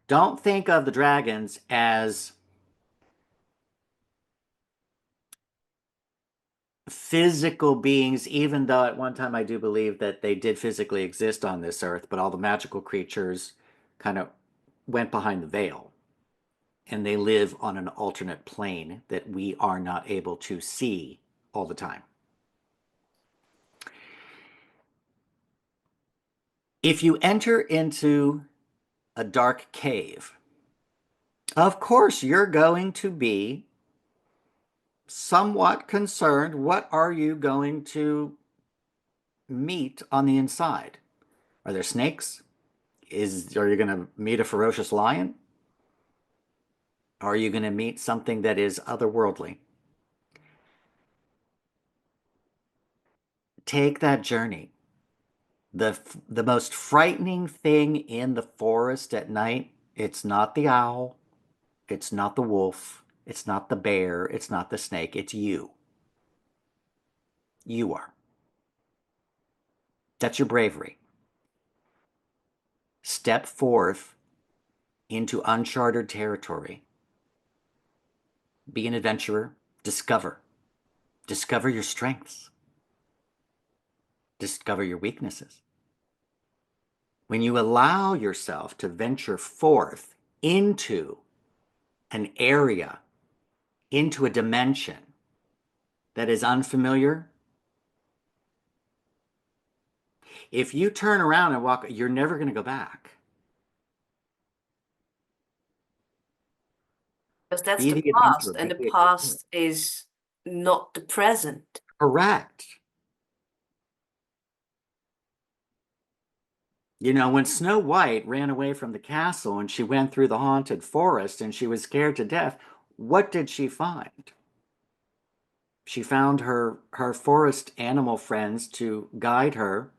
Don't think of the dragons as physical beings, even though at one time I do believe that they did physically exist on this earth, but all the magical creatures kind of went behind the veil. And they live on an alternate plane that we are not able to see all the time. If you enter into a dark cave, of course you're going to be somewhat concerned. What are you going to meet on the inside? Are there snakes? Are you going to meet a ferocious lion? Are you going to meet something that is otherworldly? Take that journey. The most frightening thing in the forest at night, it's not the owl, it's not the wolf, it's not the bear, it's not the snake, it's you. You are. That's your bravery. Step forth into uncharted territory. Be an adventurer. Discover. Discover your strengths. Discover your weaknesses. When you allow yourself to venture forth into an area, into a dimension that is unfamiliar, if you turn around and walk, you're never going to go back. Because that's the past, and the past is not the present. Correct. When Snow White ran away from the castle and she went through the haunted forest and she was scared to death, what did she find? She found her forest animal friends to guide her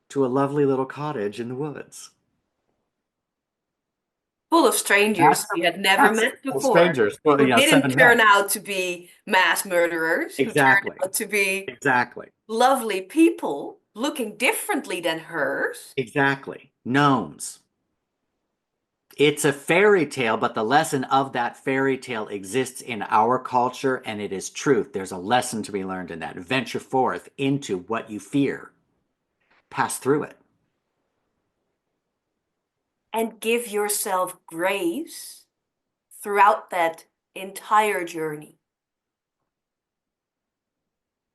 to a lovely little cottage in the woods. Full of strangers she had never met before. Strangers. Who didn't turn out to be mass murderers. Exactly. Who turned out to be lovely people looking differently than hers. Exactly. Gnomes. It's a fairy tale, but the lesson of that fairy tale exists in our culture, and it is truth. There's a lesson to be learned in that. Venture forth into what you fear. Pass through it. And give yourself grace throughout that entire journey.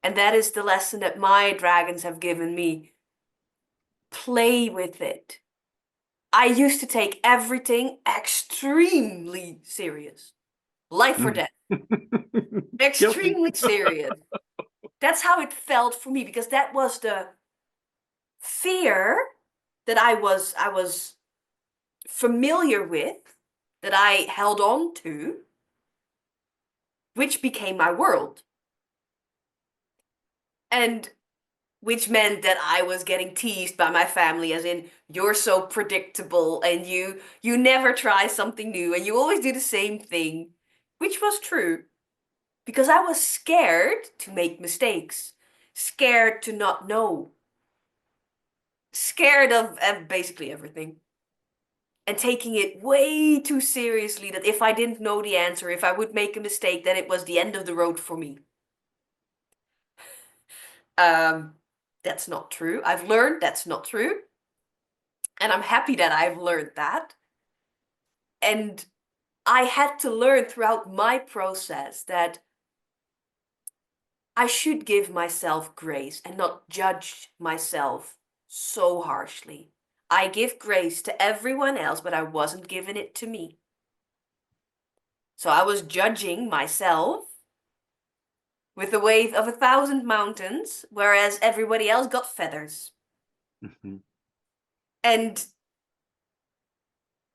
And that is the lesson that my dragons have given me. Play with it. I used to take everything extremely serious. Life or death. Extremely serious. That's how it felt for me, because that was the fear that I was familiar with, that I held on to, which became my world. And which meant that I was getting teased by my family, as in, you're so predictable and you never try something new and you always do the same thing, which was true, because I was scared to make mistakes, scared to not know, scared of basically everything, and taking it way too seriously, that if I didn't know the answer, if I would make a mistake, then it was the end of the road for me. That's not true. I've learned that's not true. And I'm happy that I've learned that. And I had to learn throughout my process that I should give myself grace and not judge myself so harshly. I give grace to everyone else, but I wasn't giving it to me. So I was judging myself with the weight of 1,000 mountains, whereas everybody else got feathers. And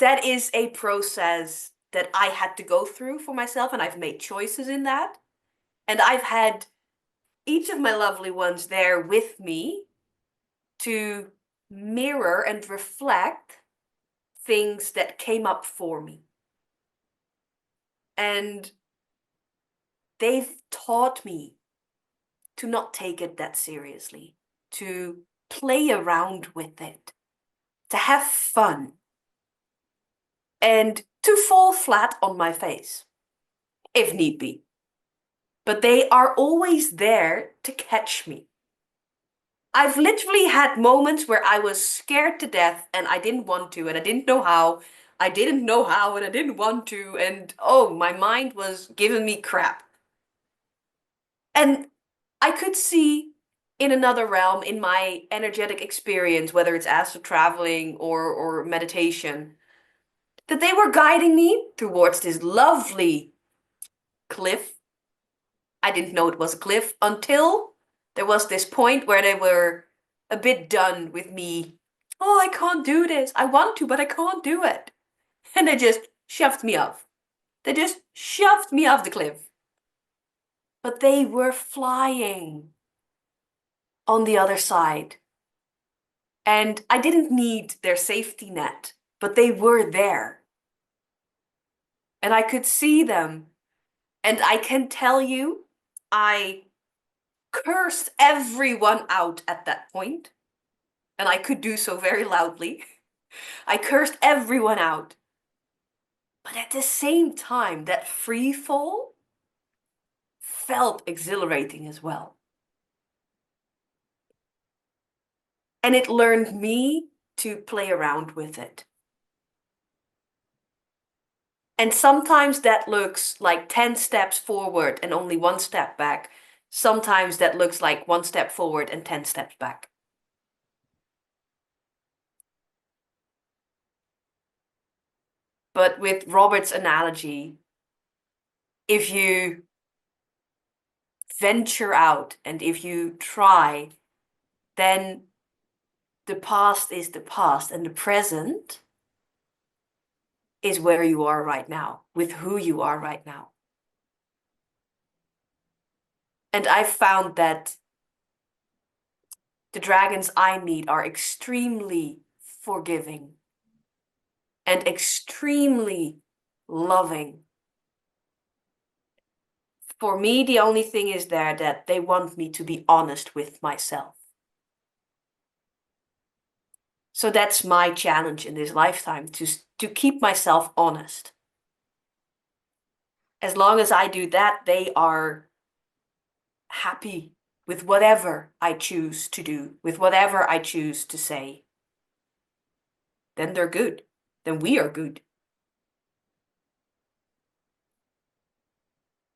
that is a process that I had to go through for myself, and I've made choices in that. And I've had each of my lovely ones there with me to mirror and reflect things that came up for me. And they've taught me to not take it that seriously, to play around with it, to have fun, and to fall flat on my face, if need be. But they are always there to catch me. I've literally had moments where I was scared to death and I didn't want to, and I didn't know how. I didn't know how and I didn't want to, and oh, my mind was giving me crap. And I could see in another realm, in my energetic experience, whether it's astral traveling or meditation, that they were guiding me towards this lovely cliff. I didn't know it was a cliff until there was this point where they were a bit done with me. Oh, I can't do this. I want to, but I can't do it. And they just shoved me off. They just shoved me off the cliff. But they were flying on the other side. And I didn't need their safety net, but they were there. And I could see them. And I can tell you, I cursed everyone out at that point. And I could do so very loudly. I cursed everyone out. But at the same time, that free fall felt exhilarating as well. And it learned me to play around with it. And sometimes that looks like 10 steps forward and only 1 step back. Sometimes that looks like 1 step forward and 10 steps back. But with Robert's analogy, if you venture out and if you try, then the past is the past and the present is where you are right now, with who you are right now. And I've found that the dragons I meet are extremely forgiving and extremely loving. For me, the only thing is there that they want me to be honest with myself. So that's my challenge in this lifetime, to keep myself honest. As long as I do that, they are happy with whatever I choose to do, with whatever I choose to say. Then they're good. Then we are good.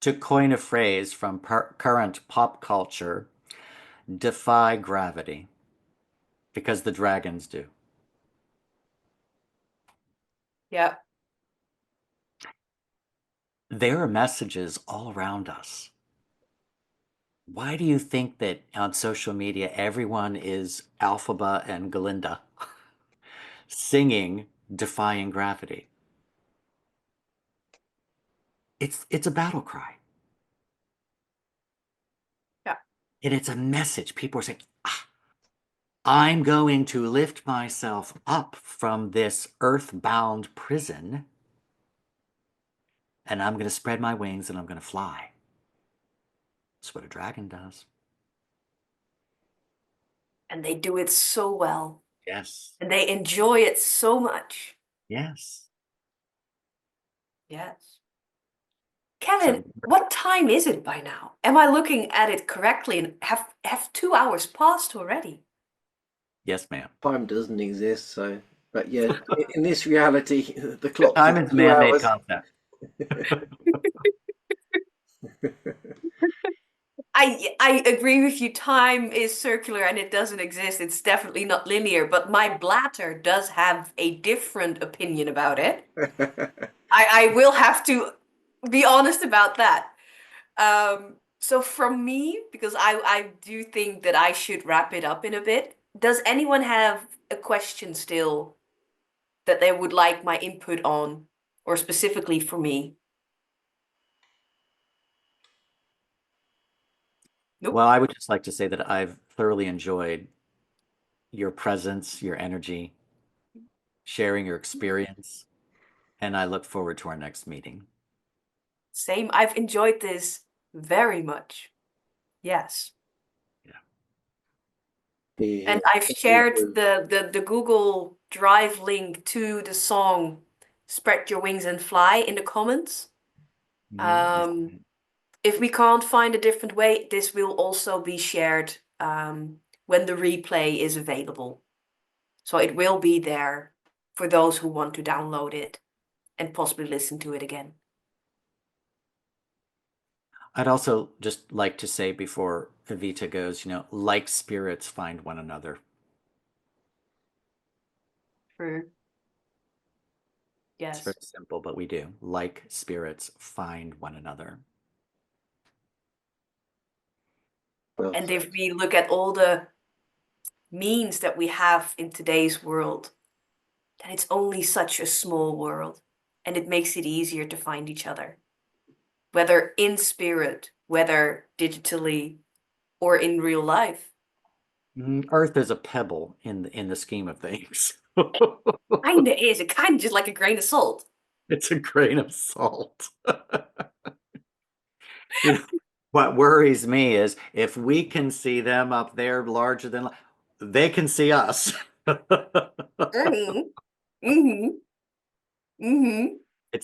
To coin a phrase from current pop culture, defy gravity, because the dragons do. Yeah. There are messages all around us. Why do you think that on social media everyone is Alphaba and Galinda singing Defying Gravity? It's a battle cry. Yeah. And it's a message. People are saying, I'm going to lift myself up from this earthbound prison, and I'm going to spread my wings and I'm going to fly. That's what a dragon does. And they do it so well. Yes. And they enjoy it so much. Yes. Yes. Kevin, what time is it by now? Am I looking at it correctly? And have 2 hours passed already? Yes, ma'am. Time doesn't exist, so. But yeah, in this reality, the clock. Time is man-made concept. I agree with you. Time is circular and it doesn't exist. It's definitely not linear, but my bladder does have a different opinion about it. I will have to be honest about that. So from me, because I do think that I should wrap it up in a bit, does anyone have a question still that they would like my input on, or specifically for me? Nope. Well, I would just like to say that I've thoroughly enjoyed your presence, your energy, sharing your experience, and I look forward to our next meeting. Same. I've enjoyed this very much. Yes. And I've shared the Google Drive link to the song Spread Your Wings and Fly in the comments. If we can't find a different way, this will also be shared when the replay is available. So it will be there for those who want to download it and possibly listen to it again. I'd also just like to say before Evita goes, like spirits find one another. True. Yes. It's very simple, but we do. Like spirits find one another. Well, and if we look at all the means that we have in today's world, then it's only such a small world, and it makes it easier to find each other, whether in spirit, whether digitally, or in real life. Earth is a pebble in the scheme of things. Kinda is. It kind of just like a grain of salt. It's a grain of salt. What worries me is if we can see them up there larger than they can see us. It's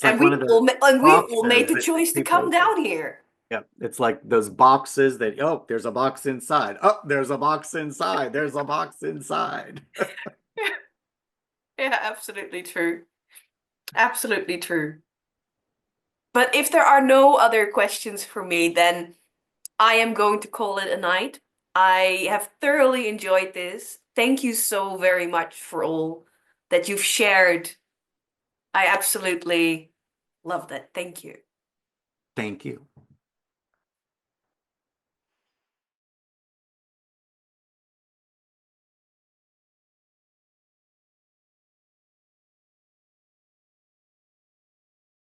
like one of the we all made the choice to come down here. Yeah, it's like those boxes that, oh, there's a box inside. Oh, there's a box inside. There's a box inside. Yeah, absolutely true. Absolutely true. But if there are no other questions for me, then I am going to call it a night. I have thoroughly enjoyed this. Thank you so very much for all that you've shared. I absolutely loved it. Thank you. Thank you.